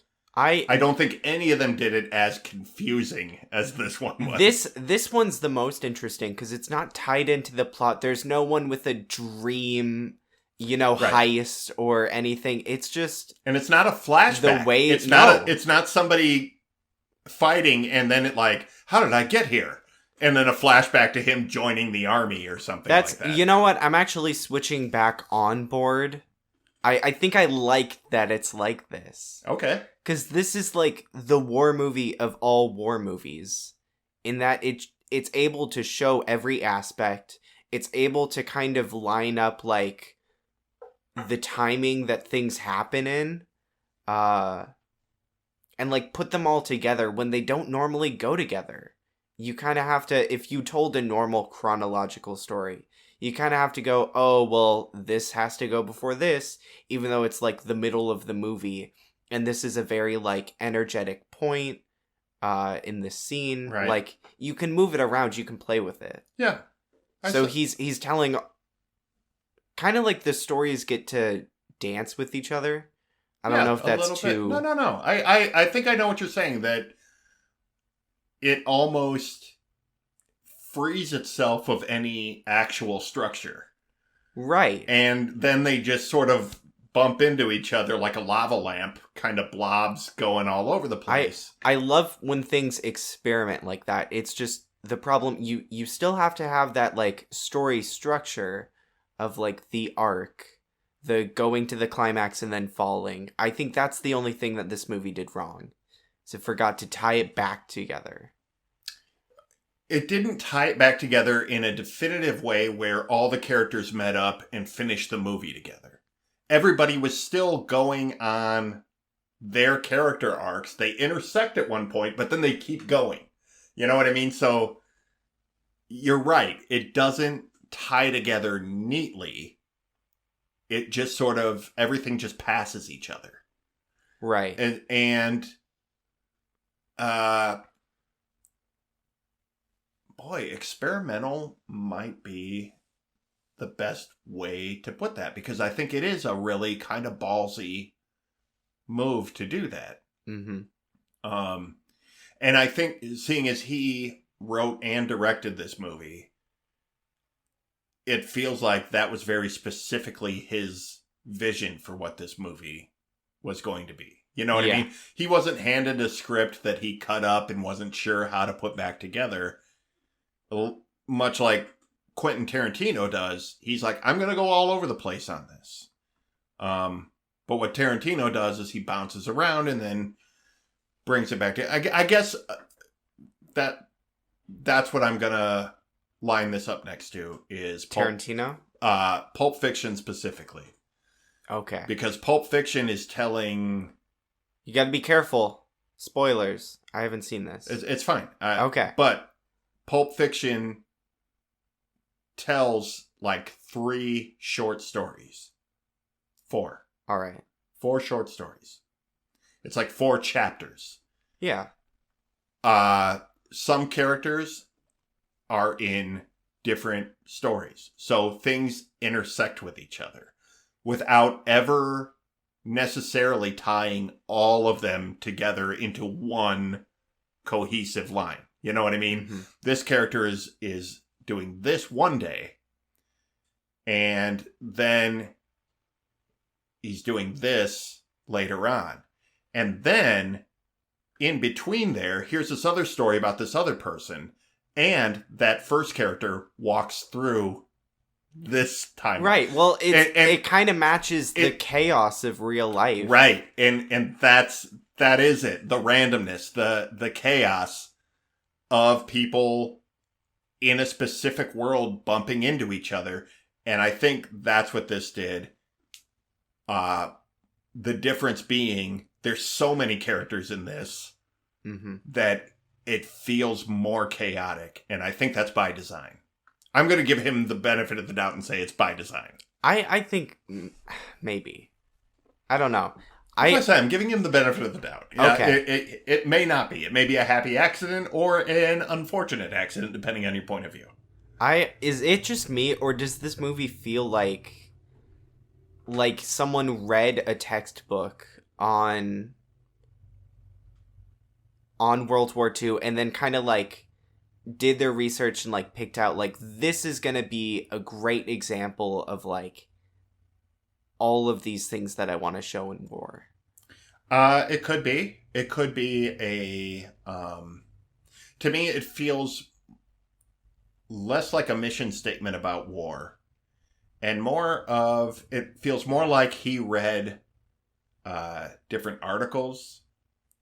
S1: I don't think any of them did it as confusing as this one was.
S2: This one's the most interesting because it's not tied into the plot. There's no one with a dream, you know, heist or anything. It's just,
S1: and it's not a flashback.
S2: The way
S1: it's not somebody fighting and then it like, how did I get here? And then a flashback to him joining the army or something like that.
S2: You know what? I'm actually switching back on board. I think I like that it's like this.
S1: Okay.
S2: Because this is like the war movie of all war movies. In that it's able to show every aspect. It's able to kind of line up like the timing that things happen in. And like put them all together when they don't normally go together. You kind of have to, if you told a normal chronological story, you kind of have to go, oh, well, this has to go before this, even though it's like the middle of the movie. And this is a very like energetic point in the scene.
S1: Right.
S2: Like you can move it around, you can play with it.
S1: Yeah.
S2: So he's telling kind of like the stories get to dance with each other. I don't know if that's too...
S1: No. I think I know what you're saying, that it almost frees itself of any actual structure.
S2: Right.
S1: And then they just sort of bump into each other like a lava lamp, kind of blobs going all over the place.
S2: I love when things experiment like that. It's just the problem, you still have to have that like story structure of like the arc, the going to the climax and then falling. I think that's the only thing that this movie did wrong. Is it forgot to tie it back together.
S1: It didn't tie it back together in a definitive way where all the characters met up and finished the movie together. Everybody was still going on their character arcs. They intersect at one point, but then they keep going. You know what I mean? So you're right. It doesn't tie together neatly. It just sort of, everything just passes each other.
S2: Right.
S1: And boy, experimental might be the best way to put that, because I think it is a really kind of ballsy move to do that.
S2: Mm-hmm.
S1: And I think, seeing as he wrote and directed this movie, it feels like that was very specifically his vision for what this movie was going to be. You know what I mean? He wasn't handed a script that he cut up and wasn't sure how to put back together. Much like Quentin Tarantino does. He's like, I'm going to go all over the place on this. But what Tarantino does is he bounces around and then brings it back to... I guess that's what I'm going to line this up next to is...
S2: Tarantino?
S1: Pulp Fiction specifically.
S2: Okay.
S1: Because Pulp Fiction is telling...
S2: You gotta be careful. Spoilers. I haven't seen this.
S1: It's fine.
S2: Okay.
S1: But Pulp Fiction tells like 3 short stories. 4.
S2: All right.
S1: 4 short stories. It's like 4 chapters.
S2: Yeah.
S1: Some characters are in different stories. So things intersect with each other without ever necessarily tying all of them together into one cohesive line. You know what I mean?
S2: Mm-hmm.
S1: This character is doing this one day, and then he's doing this later on. And then in between there, here's this other story about this other person, and that first character walks through this time.
S2: Right. Well, it kind of matches the chaos of real life.
S1: Right. And that is it. The randomness, the chaos of people in a specific world bumping into each other. And I think that's what this did. The difference being there's so many characters in this that it feels more chaotic. And I think that's by design. I'm going to give him the benefit of the doubt and say it's by design.
S2: I think maybe. I don't know.
S1: I'm giving him the benefit of the doubt. Yeah,
S2: okay.
S1: It may not be. It may be a happy accident or an unfortunate accident, depending on your point of view.
S2: Is it just me, or does this movie feel like someone read a textbook on World War II and then kind of did their research and picked out this is gonna be a great example of all of these things that I want to show in war?
S1: It could be. It could be a to me it feels less like a mission statement about war and it feels more like he read different articles,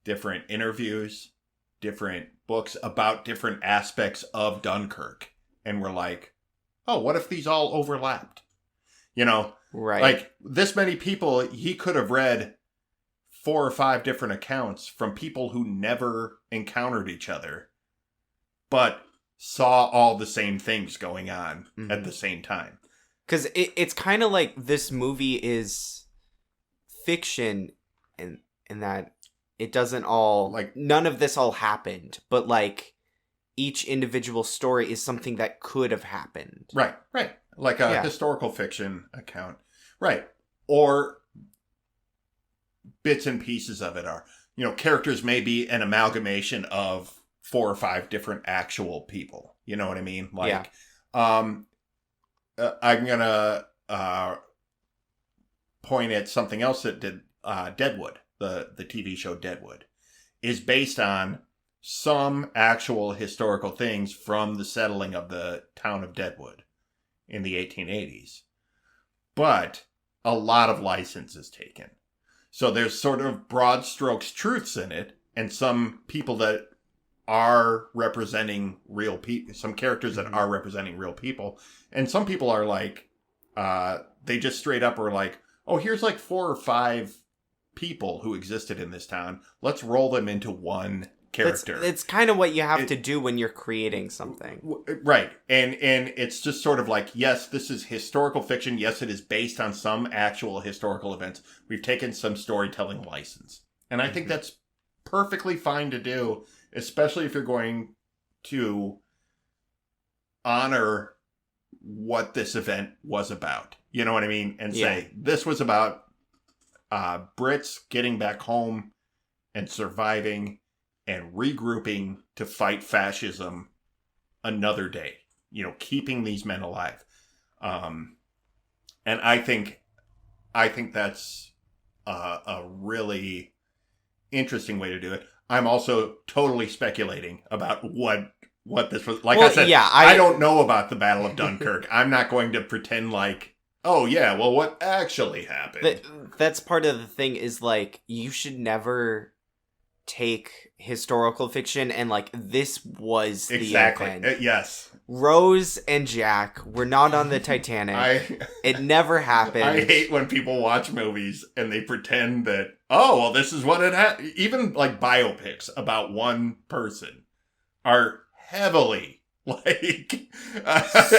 S1: different interviews, different books about different aspects of Dunkirk, and we're like, oh, what if these all overlapped? You know,
S2: right?
S1: Like this many people, he could have read 4 or 5 different accounts from people who never encountered each other, but saw all the same things going on at the same time.
S2: Because it's kind of like this movie is fiction in that it doesn't all none of this all happened, but each individual story is something that could have happened.
S1: Right. Like a historical fiction account. Right. Or bits and pieces of it are, characters may be an amalgamation of 4 or 5 different actual people. You know what I mean? I'm going to point at something else that did Deadwood. The TV show Deadwood is based on some actual historical things from the settling of the town of Deadwood in the 1880s. But a lot of license is taken. So there's sort of broad strokes truths in it, and some people that are representing real people, some characters that are representing real people, and some people are they just straight up are like, oh, here's 4 or 5 people who existed in this town. Let's roll them into one character.
S2: It's kind of what you have to do when you're creating something.
S1: Right. And it's just sort of like, yes, this is historical fiction. Yes, it is based on some actual historical events. We've taken some storytelling license. And I think that's perfectly fine to do, especially if you're going to honor what this event was about. You know what I mean? And say, this was about Brits getting back home and surviving and regrouping to fight fascism another day. You know, keeping these men alive. And I think that's a really interesting way to do it. I'm also totally speculating about what this was. Like I said, I don't know about the Battle of Dunkirk. I'm not going to pretend like, oh yeah, well, what actually happened?
S2: That's part of the thing is, like, you should never take historical fiction and, like, this was the event.
S1: Yes.
S2: Rose and Jack were not on the Titanic. It never happened.
S1: I hate when people watch movies and they pretend that, oh, well, this is what it happened. Even, like, biopics about one person are heavily, like,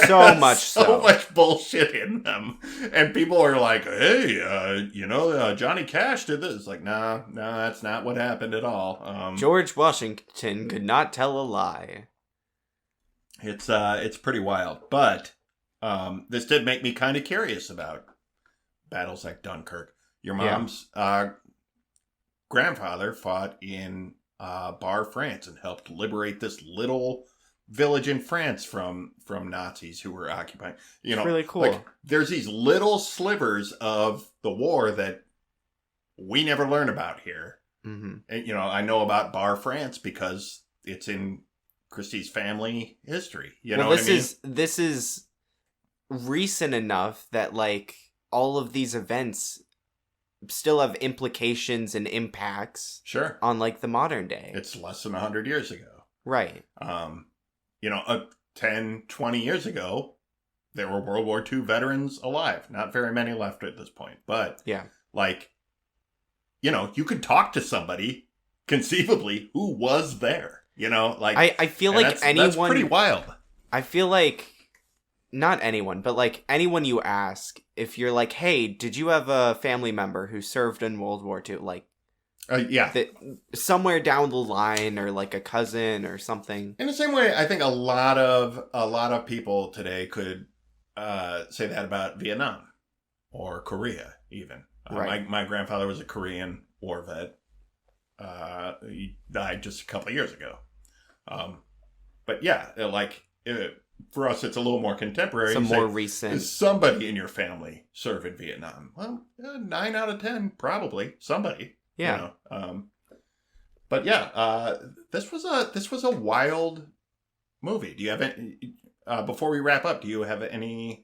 S2: so much
S1: bullshit in them. And people are like, hey, Johnny Cash did this. It's like, no, that's not what happened at all.
S2: George Washington could not tell a lie.
S1: It's pretty wild. But this did make me kind of curious about battles like Dunkirk. Your mom's grandfather fought in Bar, France, and helped liberate this little village in France from Nazis who were occupying. You know,
S2: really cool.
S1: Like, there's these little slivers of the war that we never learn about here.
S2: Mm-hmm.
S1: And, I know about Bar, France because it's in Christie's family history. You know what I mean?
S2: This is recent enough that, like, all of these events still have implications and impacts.
S1: Sure.
S2: On, like, the modern day.
S1: It's less than 100 years ago.
S2: Right.
S1: 10, 20 years ago, there were World War II veterans alive. Not very many left at this point. But, you could talk to somebody, conceivably, who was there. I
S2: feel like anyone...
S1: That's pretty wild.
S2: I feel like, not anyone, but, like, anyone you ask, if you're like, hey, did you have a family member who served in World War II? Like, somewhere down the line, or like a cousin or something.
S1: In the same way, I think a lot of people today could say that about Vietnam or Korea, even.
S2: Right.
S1: My grandfather was a Korean war vet. He died just a couple of years ago. But yeah, for us, it's a little more contemporary.
S2: Some more recent.
S1: Does somebody in your family serve in Vietnam? Well, 9 out of 10, probably somebody.
S2: Yeah.
S1: But yeah, this was a wild movie. Do you have any, before we wrap up, do you have anything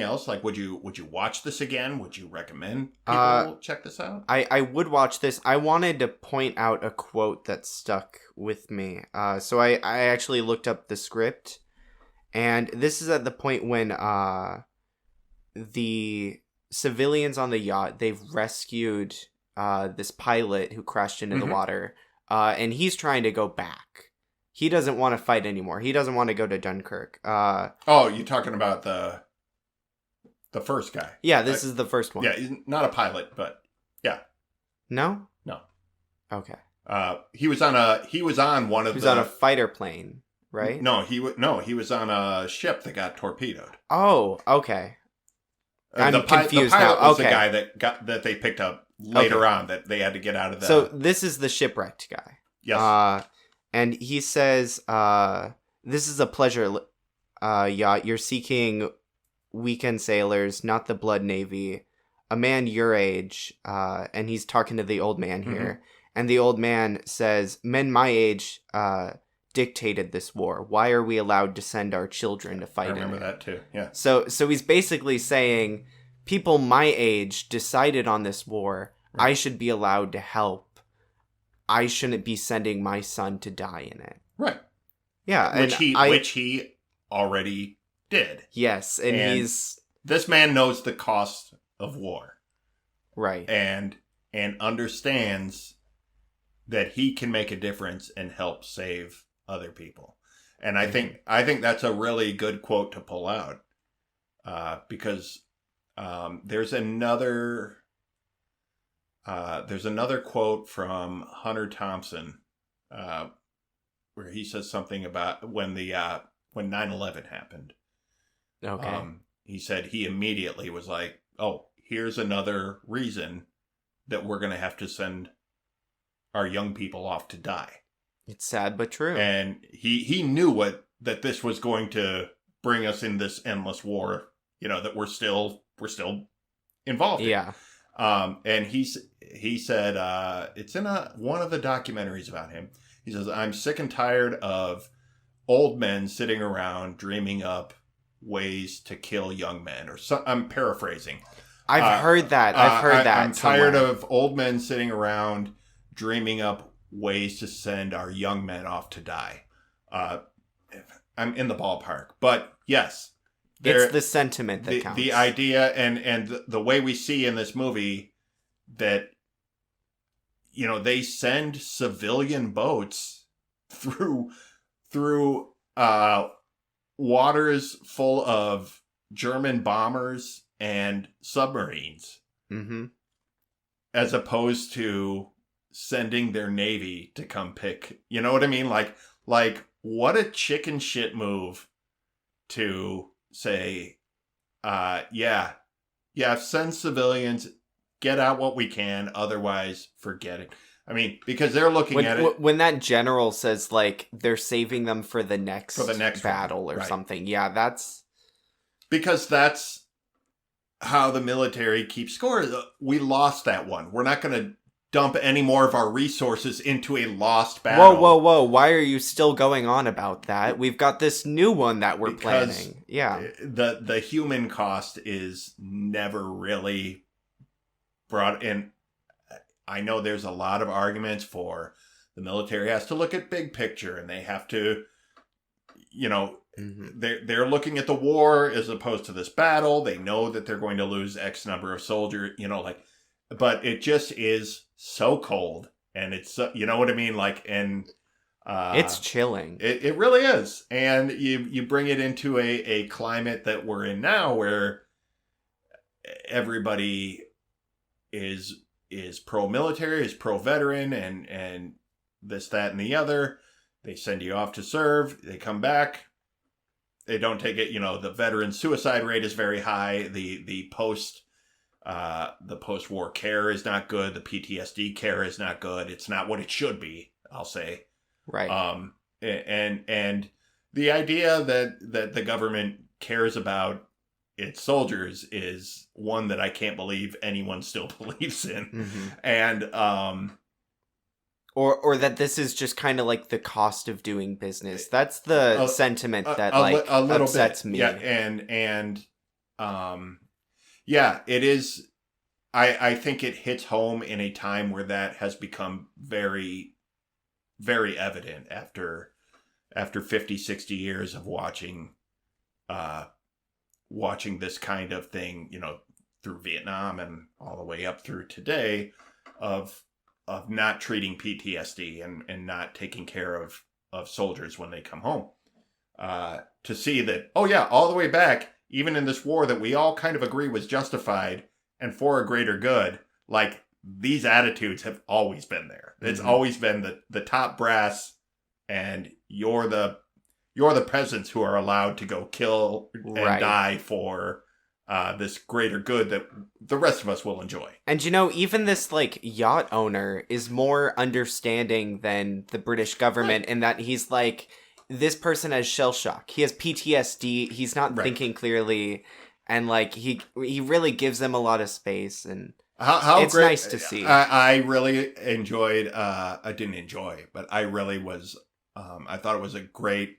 S1: else? Like, would you watch this again? Would you recommend people check this out?
S2: I would watch this. I wanted to point out a quote that stuck with me. So I actually looked up the script, and this is at the point when the civilians on the yacht, they've rescued this pilot who crashed into the water, and he's trying to go back. He doesn't want to fight anymore. He doesn't want to go to Dunkirk.
S1: You're talking about the first guy.
S2: Yeah, this is the first one.
S1: Yeah, he's not a pilot, but yeah.
S2: No?
S1: No.
S2: Okay.
S1: He was on one of
S2: He was on a fighter plane, right?
S1: No, he was on a ship that got torpedoed.
S2: Oh, okay. I'm confused
S1: the pilot
S2: now.
S1: was the guy that they picked up later on, that they had to get out of the...
S2: So this is the shipwrecked guy.
S1: Yes.
S2: And he says, this is a pleasure yacht. You're seeking weekend sailors, not the blood navy. A man your age, and he's talking to the old man here. And the old man says, men my age dictated this war. Why are we allowed to send our children to fight in it?
S1: I remember that too, yeah.
S2: So he's basically saying, people my age decided on this war. Right. I should be allowed to help. I shouldn't be sending my son to die in it.
S1: Right.
S2: Yeah.
S1: Which he already did.
S2: Yes, and
S1: this man knows the cost of war.
S2: Right.
S1: And understands that he can make a difference and help save other people. And I think that's a really good quote to pull out, because there's another quote from Hunter Thompson, where he says something about when 9/11 happened.
S2: Okay.
S1: He said he immediately was like, "Oh, here's another reason that we're going to have to send our young people off to die."
S2: It's sad but true.
S1: And he knew that this was going to bring us in this endless war, that we're still involved in.
S2: Yeah.
S1: And he said, it's in one of the documentaries about him. He says, "I'm sick and tired of old men sitting around dreaming up ways to kill young men." Or so, I'm paraphrasing.
S2: I've heard that.
S1: I'm tired of old men sitting around dreaming up ways to send our young men off to die. I'm in the ballpark, but yes,
S2: it's the sentiment that counts.
S1: The idea and the way we see in this movie that they send civilian boats through waters full of German bombers and submarines, as opposed to sending their navy to come pick. You know what I mean? Like what a chicken shit move to say, send civilians, get out what we can, otherwise forget it. I mean, because they're looking at it.
S2: When that general says, like, they're saving them for the next battle or something. Yeah, that's...
S1: Because that's how the military keeps score. We lost that one. We're not going to dump any more of our resources into a lost battle.
S2: Whoa. Why are you still going on about that? We've got this new one that we're planning. Yeah.
S1: The human cost is never really brought in. I know there's a lot of arguments for the military has to look at big picture, and they have to, they're looking at the war as opposed to this battle. They know that they're going to lose X number of soldiers, but it just is so cold, and it's, you know what I mean?
S2: It's chilling.
S1: It really is. And you bring it into a climate that we're in now where everybody is pro-military, is pro-veteran, and this, that, and the other. They send you off to serve. They come back. They don't take it. The veteran suicide rate is very high. The post-war care is not good. The PTSD care is not good. It's not what it should be, I'll say.
S2: Right.
S1: And the idea that the government cares about its soldiers is one that I can't believe anyone still believes in. And
S2: or that this is just kind of like the cost of doing business. That's the sentiment that a little upsets me.
S1: Yeah, and it is. I think it hits home in a time where that has become very, very evident after 50, 60 years of watching this kind of thing, through Vietnam and all the way up through today, of not treating PTSD and not taking care of soldiers when they come home. To see that, all the way back, even in this war that we all kind of agree was justified and for a greater good, like, these attitudes have always been there. It's always been the top brass, and you're the peasants who are allowed to go kill and die for this greater good that the rest of us will enjoy.
S2: And even this yacht owner is more understanding than the British government in that he's like, this person has shell shock. He has PTSD. He's not thinking clearly, and he really gives them a lot of space, and it's great. Nice to see.
S1: I really enjoyed. I didn't enjoy, but I really was. I thought it was a great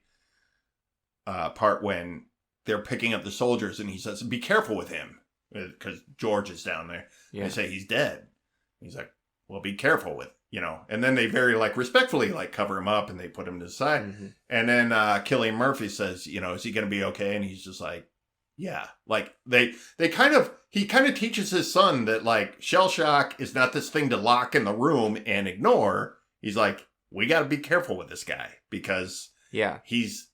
S1: part when they're picking up the soldiers, and he says, "Be careful with him," because George is down there. Yeah. They say he's dead. He's like, "Well, be careful with." And then they very respectfully cover him up, and they put him to the side. And then Cillian Murphy says, is he going to be okay? And he's just like, yeah. He kind of teaches his son that shell shock is not this thing to lock in the room and ignore. He's like, we got to be careful with this guy because he's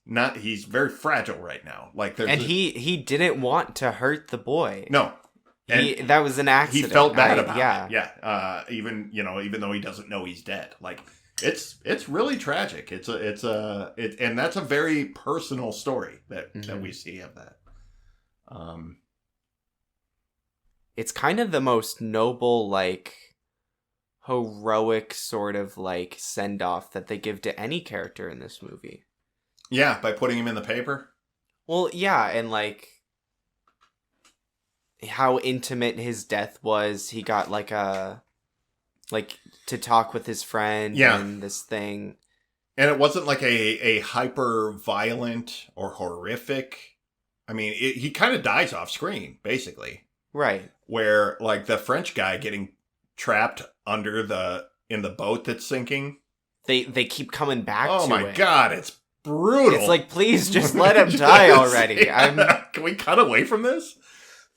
S1: very fragile right now. Like
S2: he didn't want to hurt the boy.
S1: No.
S2: That was an accident.
S1: He felt bad about it. Yeah. Even though he doesn't know he's dead. Like it's really tragic. And that's a very personal story that we see of that.
S2: It's kind of the most noble, like, heroic sort of, like, send-off that they give to any character in this movie.
S1: Yeah, by putting him in the paper?
S2: Well, yeah, and, like, how intimate his death was. He got, like, to talk with his friend and this thing.
S1: And it wasn't, like, a hyper-violent or horrific... I mean, he kind of dies off screen, basically.
S2: Right.
S1: Where, like, the French guy getting trapped in the boat that's sinking.
S2: They keep coming back to it.
S1: Oh my god, it's brutal.
S2: It's like, please, just let him die already.
S1: Can we cut away from this?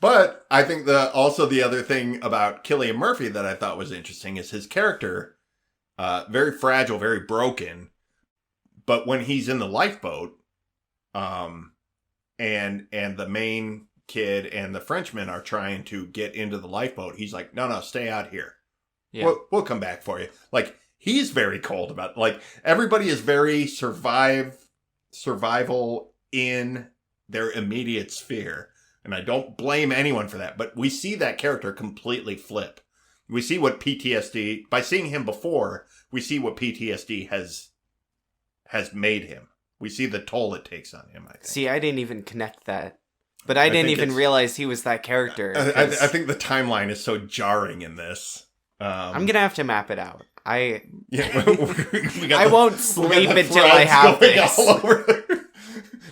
S1: But I think also the other thing about Cillian Murphy that I thought was interesting is his character, very fragile, very broken. But when he's in the lifeboat, and the main kid and the Frenchman are trying to get into the lifeboat, he's like, no, stay out here. Yeah. We'll come back for you. Like, he's very cold about it. Like, everybody is very survival in their immediate sphere. And I don't blame anyone for that. But we see that character completely flip. We see what PTSD, by seeing him before, we see what PTSD has made him. We see the toll it takes on him, I think.
S2: See, I didn't even connect that. But I didn't even realize he was that character.
S1: I think the timeline is so jarring in this.
S2: I'm going to have to map it out. I
S1: won't
S2: sleep until I have this.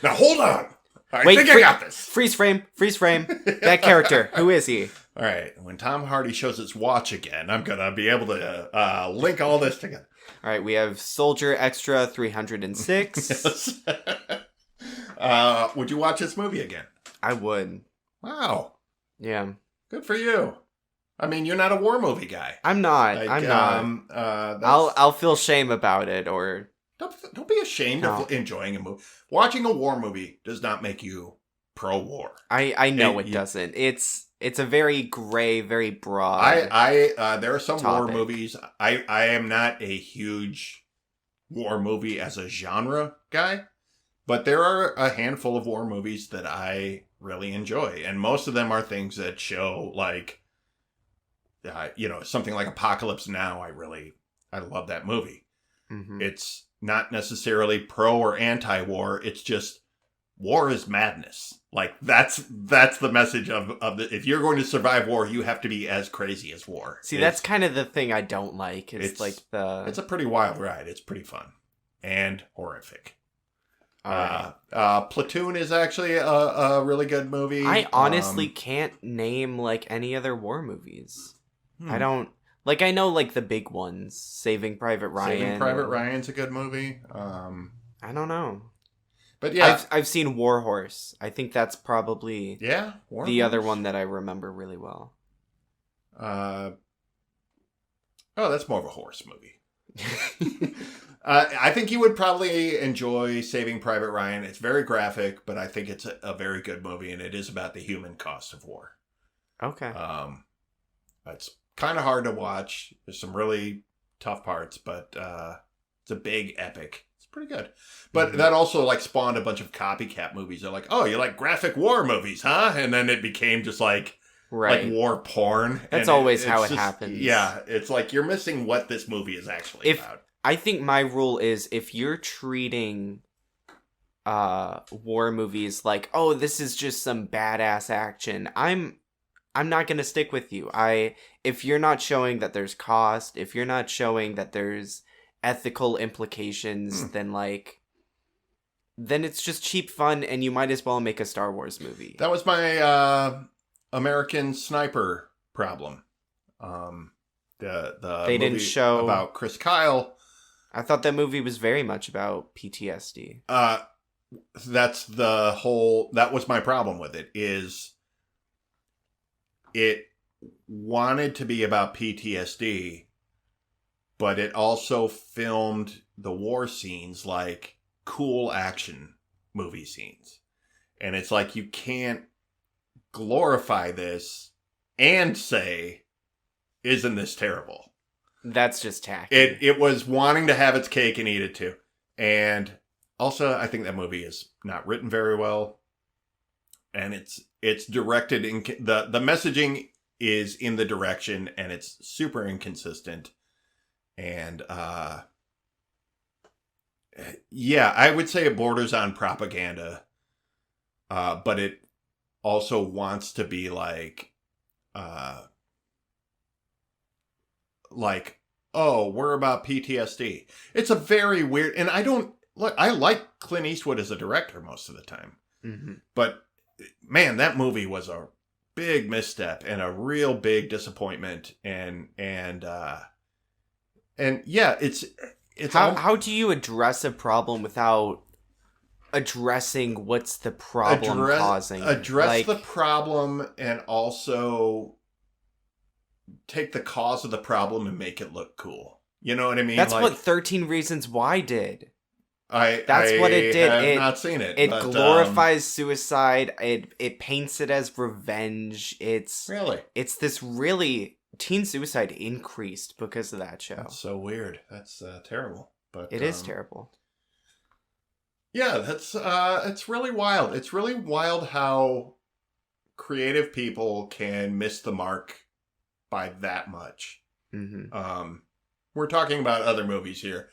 S1: Now, hold on. I think I got this.
S2: Freeze frame. That character. Who is he?
S1: All right. When Tom Hardy shows his watch again, I'm going to be able to link all this together.
S2: All right. We have Soldier Extra 306.
S1: Yes. Would you watch this movie again?
S2: I would.
S1: Wow.
S2: Yeah.
S1: Good for you. I mean, you're not a war movie guy.
S2: I'm not. I'm not. I'll feel shame about it, or
S1: don't be ashamed of enjoying a movie. Watching a war movie does not make you pro-war.
S2: I know it doesn't. It's a very gray, very broad.
S1: There are some war movies. I am not a huge war movie as a genre guy, but there are a handful of war movies that I really enjoy, and most of them are things that show, like, something like Apocalypse Now. I love that movie. Mm-hmm. It's not necessarily pro or anti-war. It's just war is madness. Like, that's the message of the, if you're going to survive war, you have to be as crazy as war.
S2: See, that's kind of the thing I don't like. It's a
S1: pretty wild ride. It's pretty fun and horrific. Platoon is actually a really good movie.
S2: I honestly can't name, like, any other war movies. I don't... Like, I know, like, the big ones. Saving Private Ryan.
S1: Saving Private Ryan's a good movie.
S2: I don't know.
S1: But yeah.
S2: I've seen War Horse. I think that's probably
S1: the
S2: other one that I remember really well.
S1: That's more of a horse movie. I think you would probably enjoy Saving Private Ryan. It's very graphic, but I think it's a very good movie, and it is about the human cost of war.
S2: Okay.
S1: It's kind of hard to watch. There's some really tough parts, but it's a big epic. It's pretty good. But that also, like, spawned a bunch of copycat movies. They're like, oh, you like graphic war movies, huh? And then it became just like war porn.
S2: That's always how it happens.
S1: Yeah, it's like you're missing what this movie is actually about.
S2: I think my rule is, if you're treating war movies like, oh, this is just some badass action, I'm not going to stick with you. If you're not showing that there's cost, if you're not showing that there's ethical implications, then it's just cheap fun, and you might as well make a Star Wars movie.
S1: That was my American Sniper problem. They
S2: didn't show
S1: about Chris Kyle.
S2: I thought that movie was very much about PTSD.
S1: That was my problem with it, is it wanted to be about PTSD, but it also filmed the war scenes like cool action movie scenes. And it's like you can't glorify this and say, isn't this terrible?
S2: That's just tacky.
S1: It was wanting to have its cake and eat it too. And also, I think that movie is not written very well. And it's directed in the messaging is in the direction, and it's super inconsistent. And yeah, I would say it borders on propaganda, but it also wants to be like, oh, we're about PTSD. It's a very weird, and I like Clint Eastwood as a director most of the time, but man, that movie was a big misstep and a real big disappointment, and yeah, it's
S2: how do you address a problem without addressing what's the problem causing?
S1: Address the problem and also take the cause of the problem and make it look cool. You know what I mean?
S2: That's what 13 Reasons Why did.
S1: That's
S2: what it did.
S1: I have not seen it.
S2: It glorifies suicide. It paints it as revenge. It's this really teen suicide increased because of that show.
S1: That's so weird. That's terrible. But
S2: it is terrible.
S1: Yeah, that's it's really wild. It's really wild how creative people can miss the mark by that much. We're talking about other movies here.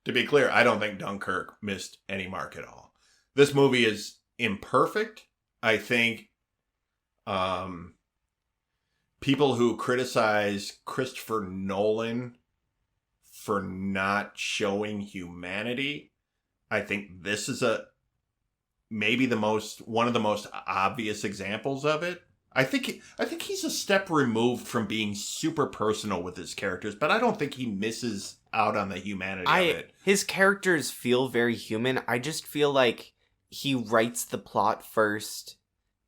S1: To be clear, I don't think Dunkirk missed any mark at all. This movie is imperfect. I think people who criticize Christopher Nolan for not showing humanity, I think this is maybe one of the most obvious examples of it. I think he's a step removed from being super personal with his characters, but I don't think he misses out on the humanity of it.
S2: His characters feel very human. I just feel like he writes the plot first,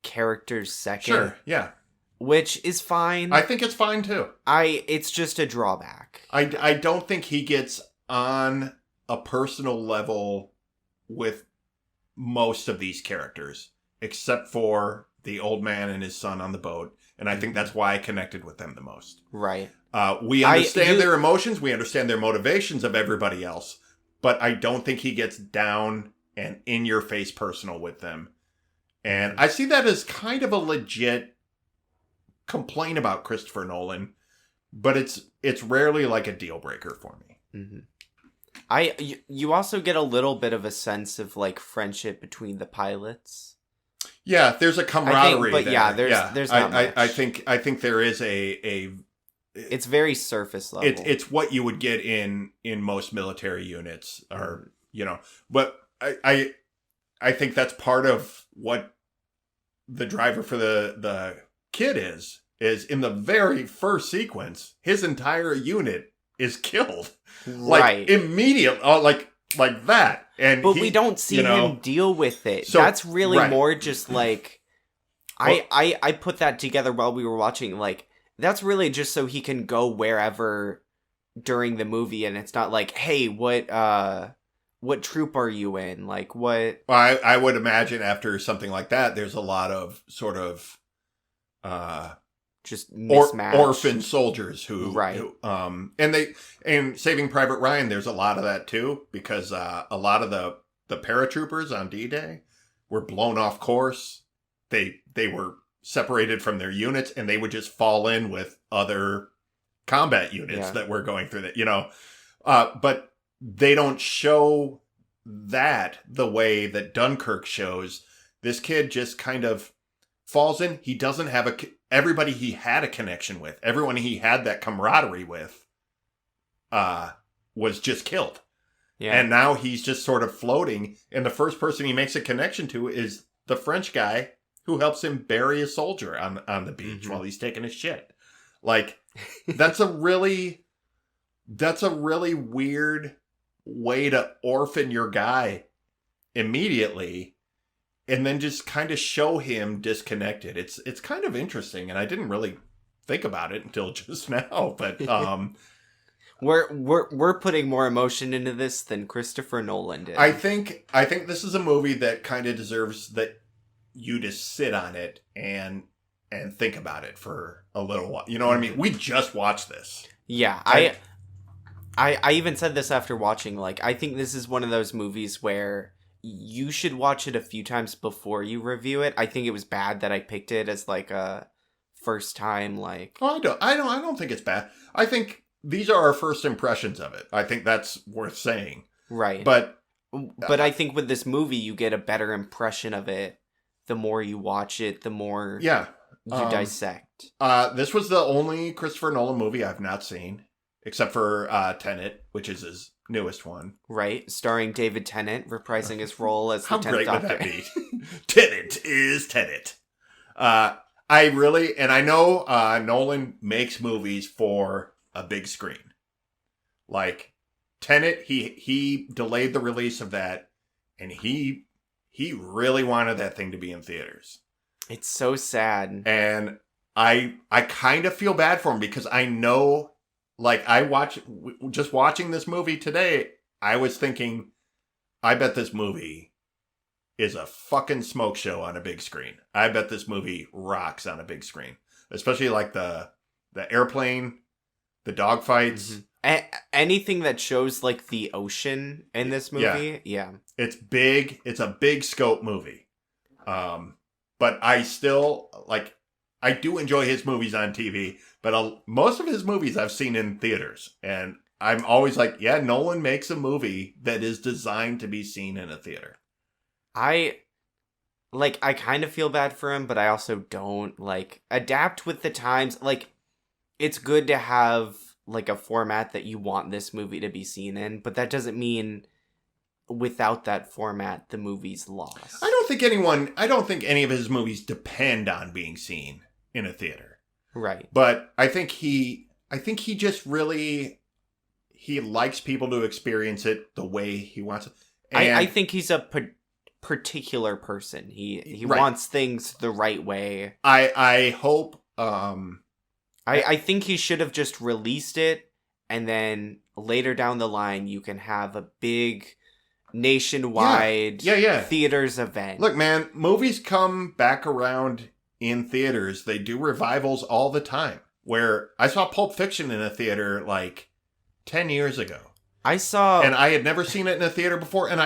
S2: characters second.
S1: Sure, yeah.
S2: Which is fine.
S1: I think it's fine too.
S2: It's just a drawback.
S1: I don't think he gets on a personal level with most of these characters, except for the old man and his son on the boat. And I think that's why I connected with them the most.
S2: Right.
S1: We understand their emotions. We understand their motivations of everybody else. But I don't think he gets down and in your face personal with them. And I see that as kind of a legit complaint about Christopher Nolan. But it's rarely like a deal breaker for me.
S2: You also get a little bit of a sense of like friendship between the pilots.
S1: Yeah, there's a camaraderie.
S2: There's not much.
S1: I think there is a
S2: it's very surface level.
S1: It's what you would get in most military units, or But I think that's part of what the driver for the kid is in the very first sequence, his entire unit is killed, like immediately, like that. But
S2: we don't see him deal with it. So, that's really more just like I put that together while we were watching. Like, that's really just so he can go wherever during the movie, and it's not like, hey, what troop are you in? Like, what?
S1: Well, I would imagine after something like that, there's a lot of sort of
S2: just mismatched
S1: orphan soldiers who and Saving Private Ryan, there's a lot of that too, because a lot of the paratroopers on D-Day were blown off course. They were separated from their units, and they would just fall in with other combat units that were going through that, but they don't show that the way that Dunkirk shows. This kid just kind of falls in. He doesn't have everybody he had a connection with, everyone he had that camaraderie with, was just killed. Yeah. And now he's just sort of floating. And the first person he makes a connection to is the French guy who helps him bury a soldier on the beach while he's taking his shit. Like, that's a really weird way to orphan your guy immediately, and then just kind of show him disconnected. It's kind of interesting, and I didn't really think about it until just now. But
S2: We're putting more emotion into this than Christopher Nolan did.
S1: I think this is a movie that kind of deserves that you to sit on it and think about it for a little while. You know what I mean? We just watched this.
S2: Yeah, I even said this after watching, like, I think this is one of those movies where you should watch it a few times before you review it. I think it was bad that I picked it as, like, a first time, like...
S1: Oh, I don't think it's bad. I think these are our first impressions of it. I think that's worth saying.
S2: Right.
S1: But
S2: I think with this movie, you get a better impression of it the more you watch it, the more you dissect.
S1: This was the only Christopher Nolan movie I've not seen, except for Tenet, which is his newest one.
S2: Right, starring David Tennant, reprising his role as the 10th Doctor.
S1: How great would that be? Tenet is Tenet. I know Nolan makes movies for a big screen. Like Tenet, he delayed the release of that, and he really wanted that thing to be in theaters.
S2: It's so sad.
S1: And I kind of feel bad for him because I know, like, just watching this movie today, I was thinking, I bet this movie is a fucking smoke show on a big screen. I bet this movie rocks on a big screen. Especially like the airplane, the dogfights.
S2: Mm-hmm. Anything that shows like the ocean in this movie, yeah.
S1: It's big. It's a big scope movie. But I still, like, I do enjoy his movies on TV, but most of his movies I've seen in theaters. And I'm always like, yeah, Nolan makes a movie that is designed to be seen in a theater.
S2: I kind of feel bad for him, but I also don't. Like, adapt with the times. Like, it's good to have, like, a format that you want this movie to be seen in, but that doesn't mean without that format, the movie's lost.
S1: I don't think any of his movies depend on being seen in a theater.
S2: Right.
S1: But I think he just really, he likes people to experience it the way he wants it. And
S2: I think he's a particular person. He
S1: right.
S2: wants things the right way.
S1: I hope
S2: I think he should have just released it, and then later down the line you can have a big nationwide theaters event.
S1: Look, man, movies come back around in theaters. They do revivals all the time. Where I saw Pulp Fiction in a theater like 10 years ago. And I had never seen it in a theater before, and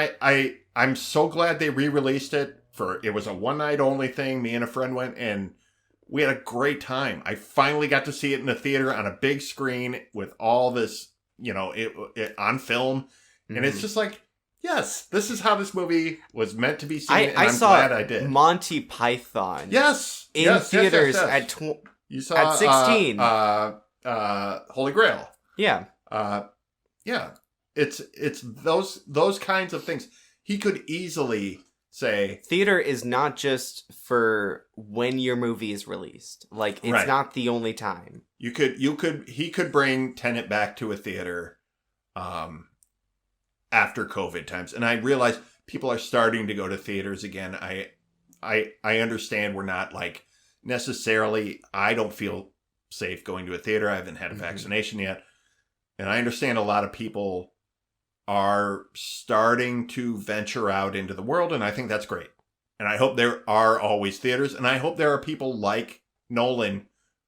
S1: I'm so glad they re-released it. It was a one night only thing. Me and a friend went, and we had a great time. I finally got to see it in a theater on a big screen with all this, it on film. Mm-hmm. And it's just like, yes, this is how this movie was meant to be seen, and I'm glad I did.
S2: Monty Python.
S1: Yes.
S2: In theaters at
S1: you saw
S2: at 16.
S1: Holy Grail.
S2: Yeah.
S1: Yeah. It's those kinds of things. He could easily say
S2: theater is not just for when your movie is released. Like, it's not the only time.
S1: He could bring Tenet back to a theater after COVID times. And I realize people are starting to go to theaters again. I understand we're not like necessarily, I don't feel safe going to a theater. I haven't had a vaccination yet. And I understand a lot of people are starting to venture out into the world, and I think that's great. And I hope there are always theaters, and I hope there are people like Nolan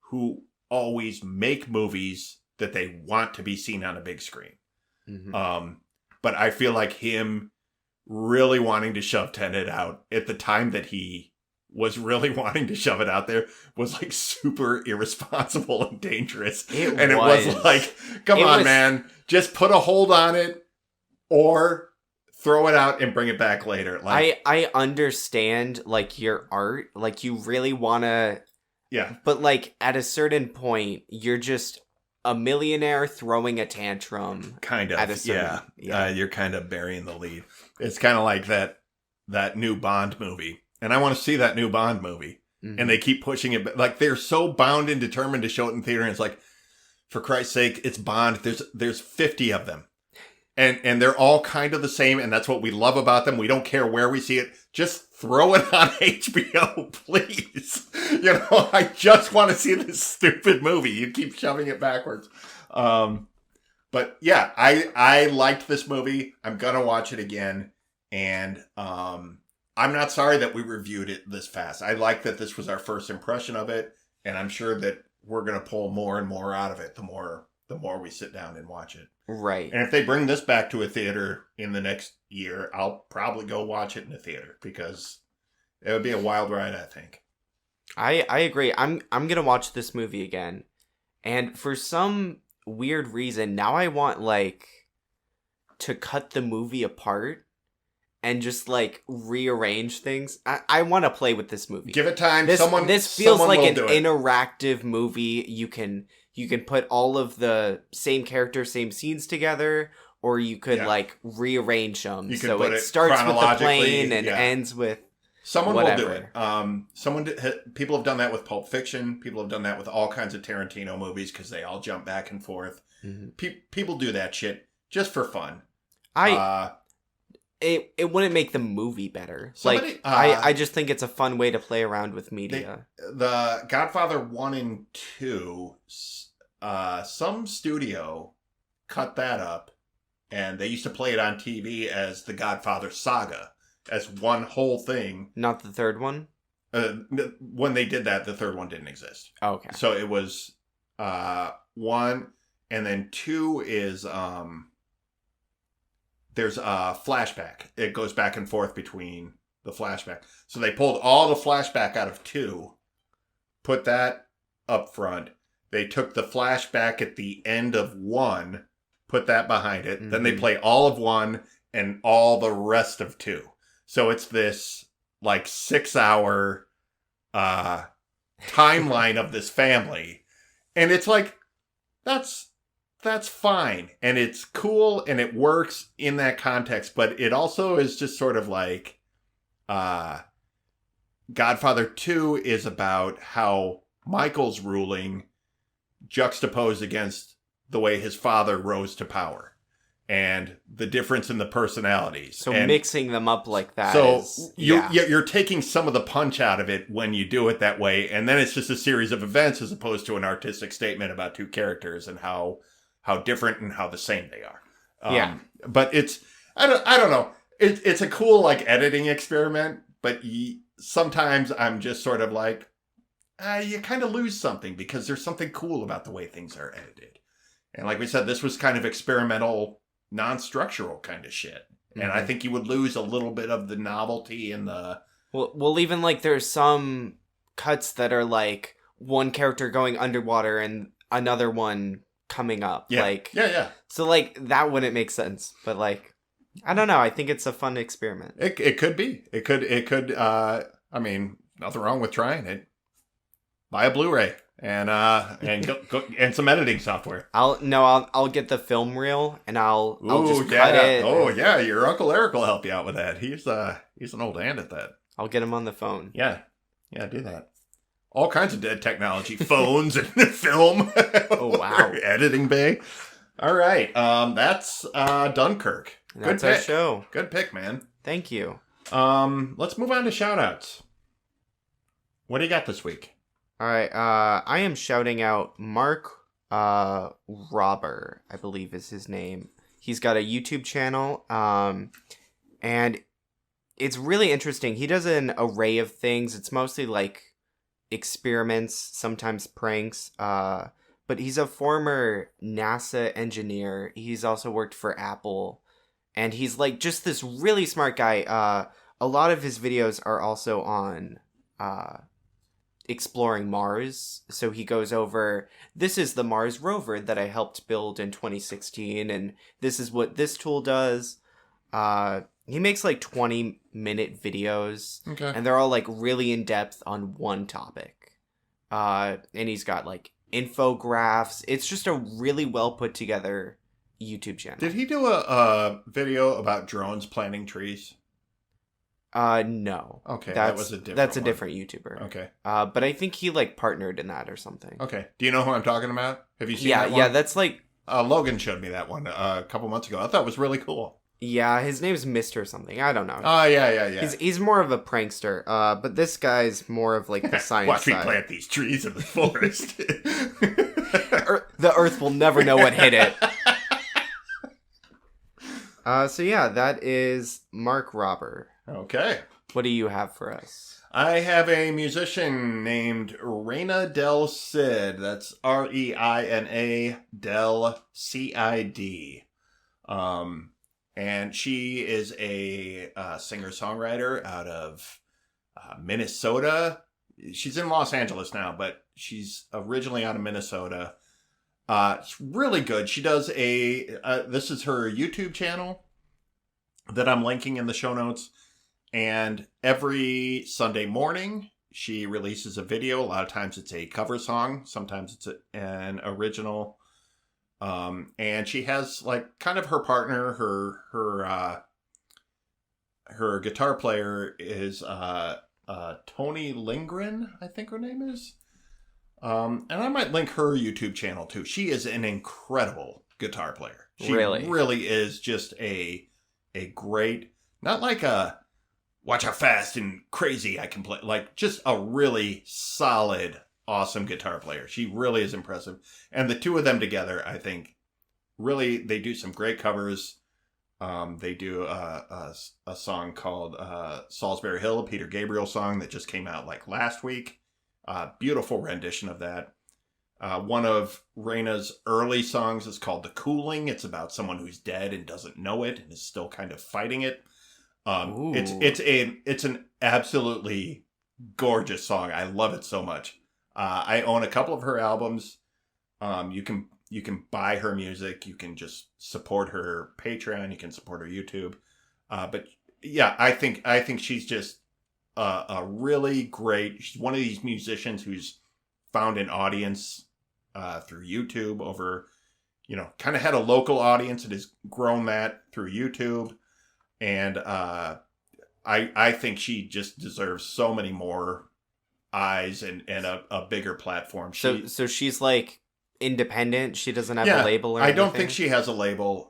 S1: who always make movies that they want to be seen on a big screen. Mm-hmm. But I feel like him really wanting to shove Tenet out at the time that he was really wanting to shove it out there was like super irresponsible and dangerous. It was like, come on, man, just put a hold on it or throw it out and bring it back later. Like,
S2: I understand like your art, like you really want to, but like at a certain point, you're just a millionaire throwing a tantrum.
S1: Kind of, you're kind of burying the lead. It's kind of like that new Bond movie. And I want to see that new Bond movie. Mm-hmm. And they keep pushing it. Like, they're so bound and determined to show it in theater. And it's like, for Christ's sake, it's Bond. There's 50 of them. And they're all kind of the same. And that's what we love about them. We don't care where we see it. Just throw it on HBO, please. I just want to see this stupid movie. You keep shoving it backwards. But But yeah, I liked this movie. I'm gonna watch it again, and I'm not sorry that we reviewed it this fast. I like that this was our first impression of it, and I'm sure that we're gonna pull more and more out of it the more we sit down and watch it.
S2: Right.
S1: And if they bring this back to a theater in the next year, I'll probably go watch it in a theater because it would be a wild ride, I think.
S2: I agree. I'm gonna watch this movie again, and for some weird reason, now I want like to cut the movie apart and just like rearrange things. I want to play with this movie.
S1: Give it time.
S2: This feels
S1: someone
S2: like
S1: will
S2: an
S1: do it.
S2: interactive movie. You can put all of the same characters, same scenes together, or you could like rearrange them.
S1: You
S2: so
S1: put
S2: it starts with the
S1: chronologically,
S2: plane and ends with
S1: someone
S2: whatever.
S1: Will do it. People have done that with Pulp Fiction. People have done that with all kinds of Tarantino movies because they all jump back and forth. Mm-hmm. People do that shit just for fun.
S2: It wouldn't make the movie better. I just think it's a fun way to play around with media.
S1: The Godfather 1 and 2, some studio cut that up, and they used to play it on TV as the Godfather Saga, as one whole thing.
S2: Not the third one?
S1: When they did that, the third one didn't exist.
S2: Okay.
S1: So it was 1, and then 2 is... there's a flashback. It goes back and forth between the flashback. So they pulled all the flashback out of 2, put that up front. They took the flashback at the end of 1, put that behind it. Mm-hmm. Then they play all of 1 and all the rest of 2. So it's this like 6-hour timeline of this family. And it's like, that's fine. And it's cool and it works in that context. But it also is just sort of like Godfather 2 is about how Michael's ruling juxtaposed against the way his father rose to power. And the difference in the personalities.
S2: So
S1: and
S2: mixing them up like that.
S1: So you're taking some of the punch out of it when you do it that way. And then it's just a series of events as opposed to an artistic statement about 2 characters and how different and how the same they are. But it's, I don't know. It's a cool like editing experiment, but sometimes I'm just sort of like, you kind of lose something because there's something cool about the way things are edited. And like we said, this was kind of experimental, non-structural kind of shit. Mm-hmm. And I think you would lose a little bit of the novelty and the...
S2: Well, even like there's some cuts that are like one character going underwater and another one coming up.
S1: Yeah.
S2: So like that wouldn't make sense. But like, I don't know. I think it's a fun experiment.
S1: It could be. It could. I mean, nothing wrong with trying it. Buy a Blu-ray. And go, and some editing software.
S2: I'll get the film reel and I'll just cut it.
S1: Oh yeah, your Uncle Eric will help you out with that. He's an old hand at that.
S2: I'll get him on the phone.
S1: Yeah, do that. All kinds of dead technology, phones and film.
S2: Oh wow,
S1: editing bay. All right, that's Dunkirk.
S2: That's our show.
S1: Good pick, man.
S2: Thank you.
S1: Let's move on to shout-outs. What do you got this week?
S2: All right, I am shouting out Mark Robber, I believe is his name. He's got a YouTube channel, and it's really interesting. He does an array of things. It's mostly like experiments, sometimes pranks, but he's a former NASA engineer. He's also worked for Apple, and he's like just this really smart guy. A lot of his videos are also on... exploring Mars. So he goes over, this is the Mars rover that I helped build in 2016, and this is what this tool does. He makes like 20-minute videos,
S1: okay,
S2: and they're all like really in depth on one topic. And he's got like infographics. It's just a really well put together YouTube channel.
S1: Did he do a video about drones planting trees?
S2: No.
S1: Okay,
S2: that's a different YouTuber.
S1: Okay.
S2: But I think he like partnered in that or something.
S1: Okay. Do you know who I'm talking about? Have you seen that one?
S2: Yeah, that's like...
S1: Logan showed me that one a couple months ago. I thought it was really cool.
S2: Yeah, his name's Mr. something. I don't know.
S1: Oh, yeah.
S2: He's more of a prankster, but this guy's more of like the science
S1: Watch
S2: side.
S1: me plant these trees in the forest.
S2: The Earth will never know what hit it. So yeah, that is Mark Robber.
S1: Okay.
S2: What do you have for us?
S1: I have a musician named Reina Del Cid. That's Reina Del Cid. And she is a singer-songwriter out of Minnesota. She's in Los Angeles now, but she's originally out of Minnesota. It's really good. She does this is her YouTube channel that I'm linking in the show notes. And every Sunday morning, she releases a video. A lot of times it's a cover song. Sometimes it's an original. And she has like kind of her partner, her guitar player is Tony Lindgren, I think her name is. And I might link her YouTube channel too. She is an incredible guitar player. She really is just a great, not like a watch how fast and crazy I can play, like just a really solid, awesome guitar player. She really is impressive. And the two of them together, I think, really, they do some great covers. They do a song called Salisbury Hill, a Peter Gabriel song that just came out like last week. Beautiful rendition of that. One of Reina's early songs is called The Cooling. It's about someone who's dead and doesn't know it and is still kind of fighting it. It's an absolutely gorgeous song. I love it so much. I own a couple of her albums. You can buy her music. You can just support her Patreon. You can support her YouTube. But yeah, I think she's just a really great. She's one of these musicians who's found an audience through YouTube over, kind of had a local audience and has grown that through YouTube. And I think she just deserves so many more eyes and a bigger platform.
S2: So she's like independent. She doesn't have a label or anything?
S1: I don't think she has a label.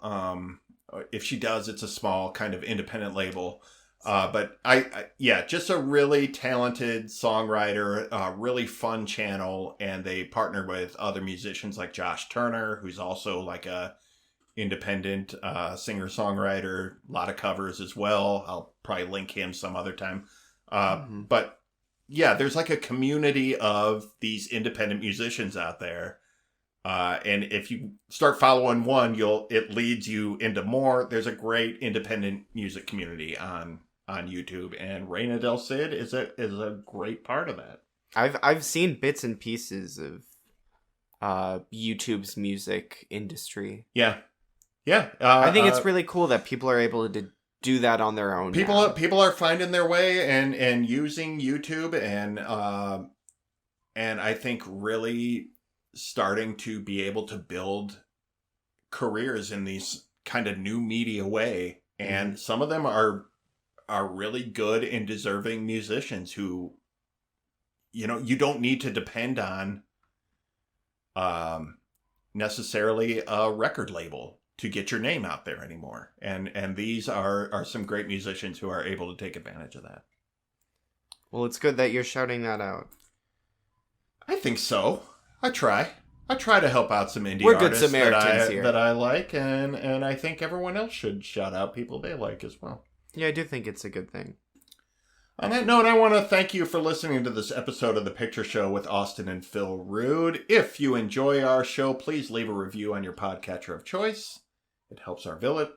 S1: If she does, it's a small kind of independent label. But just a really talented songwriter, really fun channel. And they partner with other musicians like Josh Turner, who's also like a independent singer-songwriter, a lot of covers as well. I'll probably link him some other time. But yeah, there's like a community of these independent musicians out there. And if you start following one, it leads you into more. There's a great independent music community on YouTube, and Reina Del Cid is a great part of that.
S2: I've seen bits and pieces of YouTube's music industry.
S1: Yeah.
S2: I think it's really cool that people are able to do that on their own.
S1: People are finding their way and using YouTube and I think really starting to be able to build careers in these kind of new media way. And some of them are really good and deserving musicians who, you don't need to depend on necessarily a record label to get your name out there anymore. And these are some great musicians who are able to take advantage of that.
S2: Well, it's good that you're shouting that out.
S1: I think so. I try to help out some indie
S2: We're
S1: artists
S2: good Samaritans here.
S1: that I like, and I think everyone else should shout out people they like as well.
S2: Yeah, I do think it's a good thing.
S1: On that note, I want to thank you for listening to this episode of The Picture Show with Austin and Phil Rood. If you enjoy our show, please leave a review on your podcatcher of choice. It helps our
S2: villainity.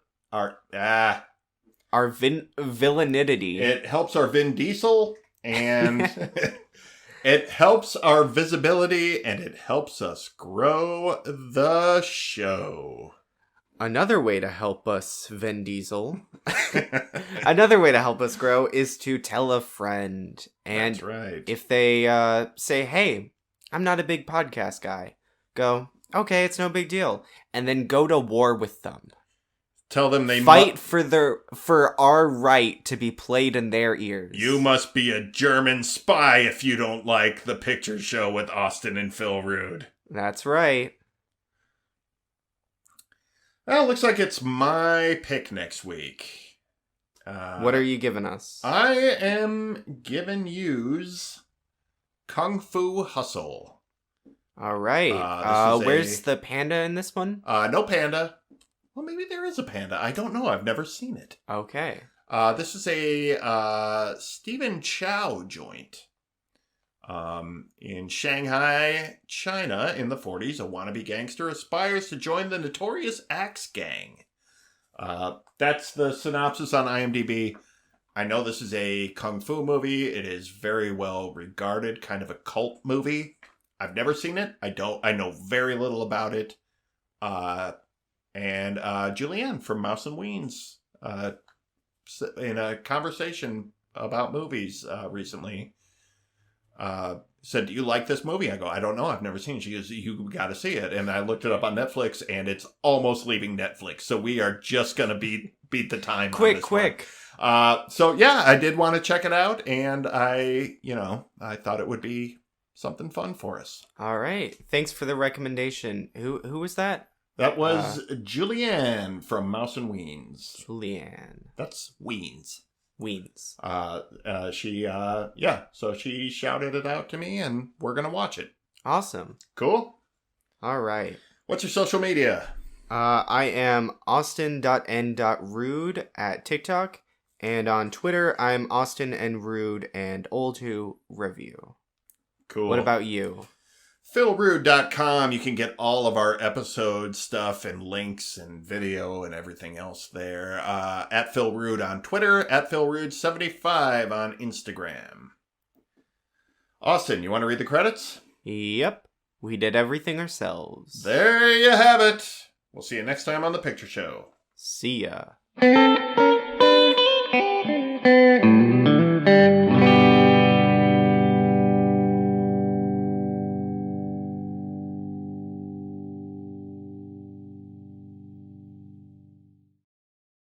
S1: It helps our Vin Diesel, and it helps our visibility, and it helps us grow the show.
S2: Another way to help us, Vin Diesel, another way to help us grow is to tell a friend. And
S1: that's right.
S2: If they say, hey, I'm not a big podcast guy, go, okay, it's no big deal. And then go to war with them.
S1: Tell them they
S2: fight for our right to be played in their ears.
S1: You must be a German spy if you don't like The Picture Show with Austin and Phil Rood.
S2: That's right.
S1: Well, looks like it's my pick next week.
S2: What are you giving us?
S1: I am giving yous Kung Fu Hustle.
S2: All right. Where's the panda in this one?
S1: No panda. Well, maybe there is a panda. I don't know. I've never seen it.
S2: Okay.
S1: This is a Stephen Chow joint. In Shanghai, China, in the 40s, a wannabe gangster aspires to join the notorious Axe Gang. That's the synopsis on IMDb. I know this is a kung fu movie. It is very well regarded, kind of a cult movie. I've never seen it. I know very little about it. And Julianne from Mouse and Weens, in a conversation about movies recently, said, "Do you like this movie?" I go, "I don't know. I've never seen it." She goes, "You got to see it." And I looked it up on Netflix, and it's almost leaving Netflix. So we are just going to beat the time.
S2: Quick.
S1: So yeah, I did want to check it out, and I thought it would be something fun for us.
S2: All right. Thanks for the recommendation. Who was that?
S1: That was Julianne from Mouse and Weens.
S2: Julianne.
S1: That's Weens.
S2: Weens.
S1: So she shouted it out to me, and we're going to watch it.
S2: Awesome.
S1: Cool.
S2: All right.
S1: What's your social media?
S2: I am austin.n.rood at TikTok, and on Twitter, I'm austin_n_rood and old who review.
S1: Cool.
S2: What about you?
S1: philrood.com. You can get all of our episode stuff and links and video and everything else there. At Phil Rood on Twitter, at PhilRood75 on Instagram. Austin, you want to read the credits?
S2: Yep. We did everything ourselves.
S1: There you have it. We'll see you next time on The Picture Show.
S2: See ya.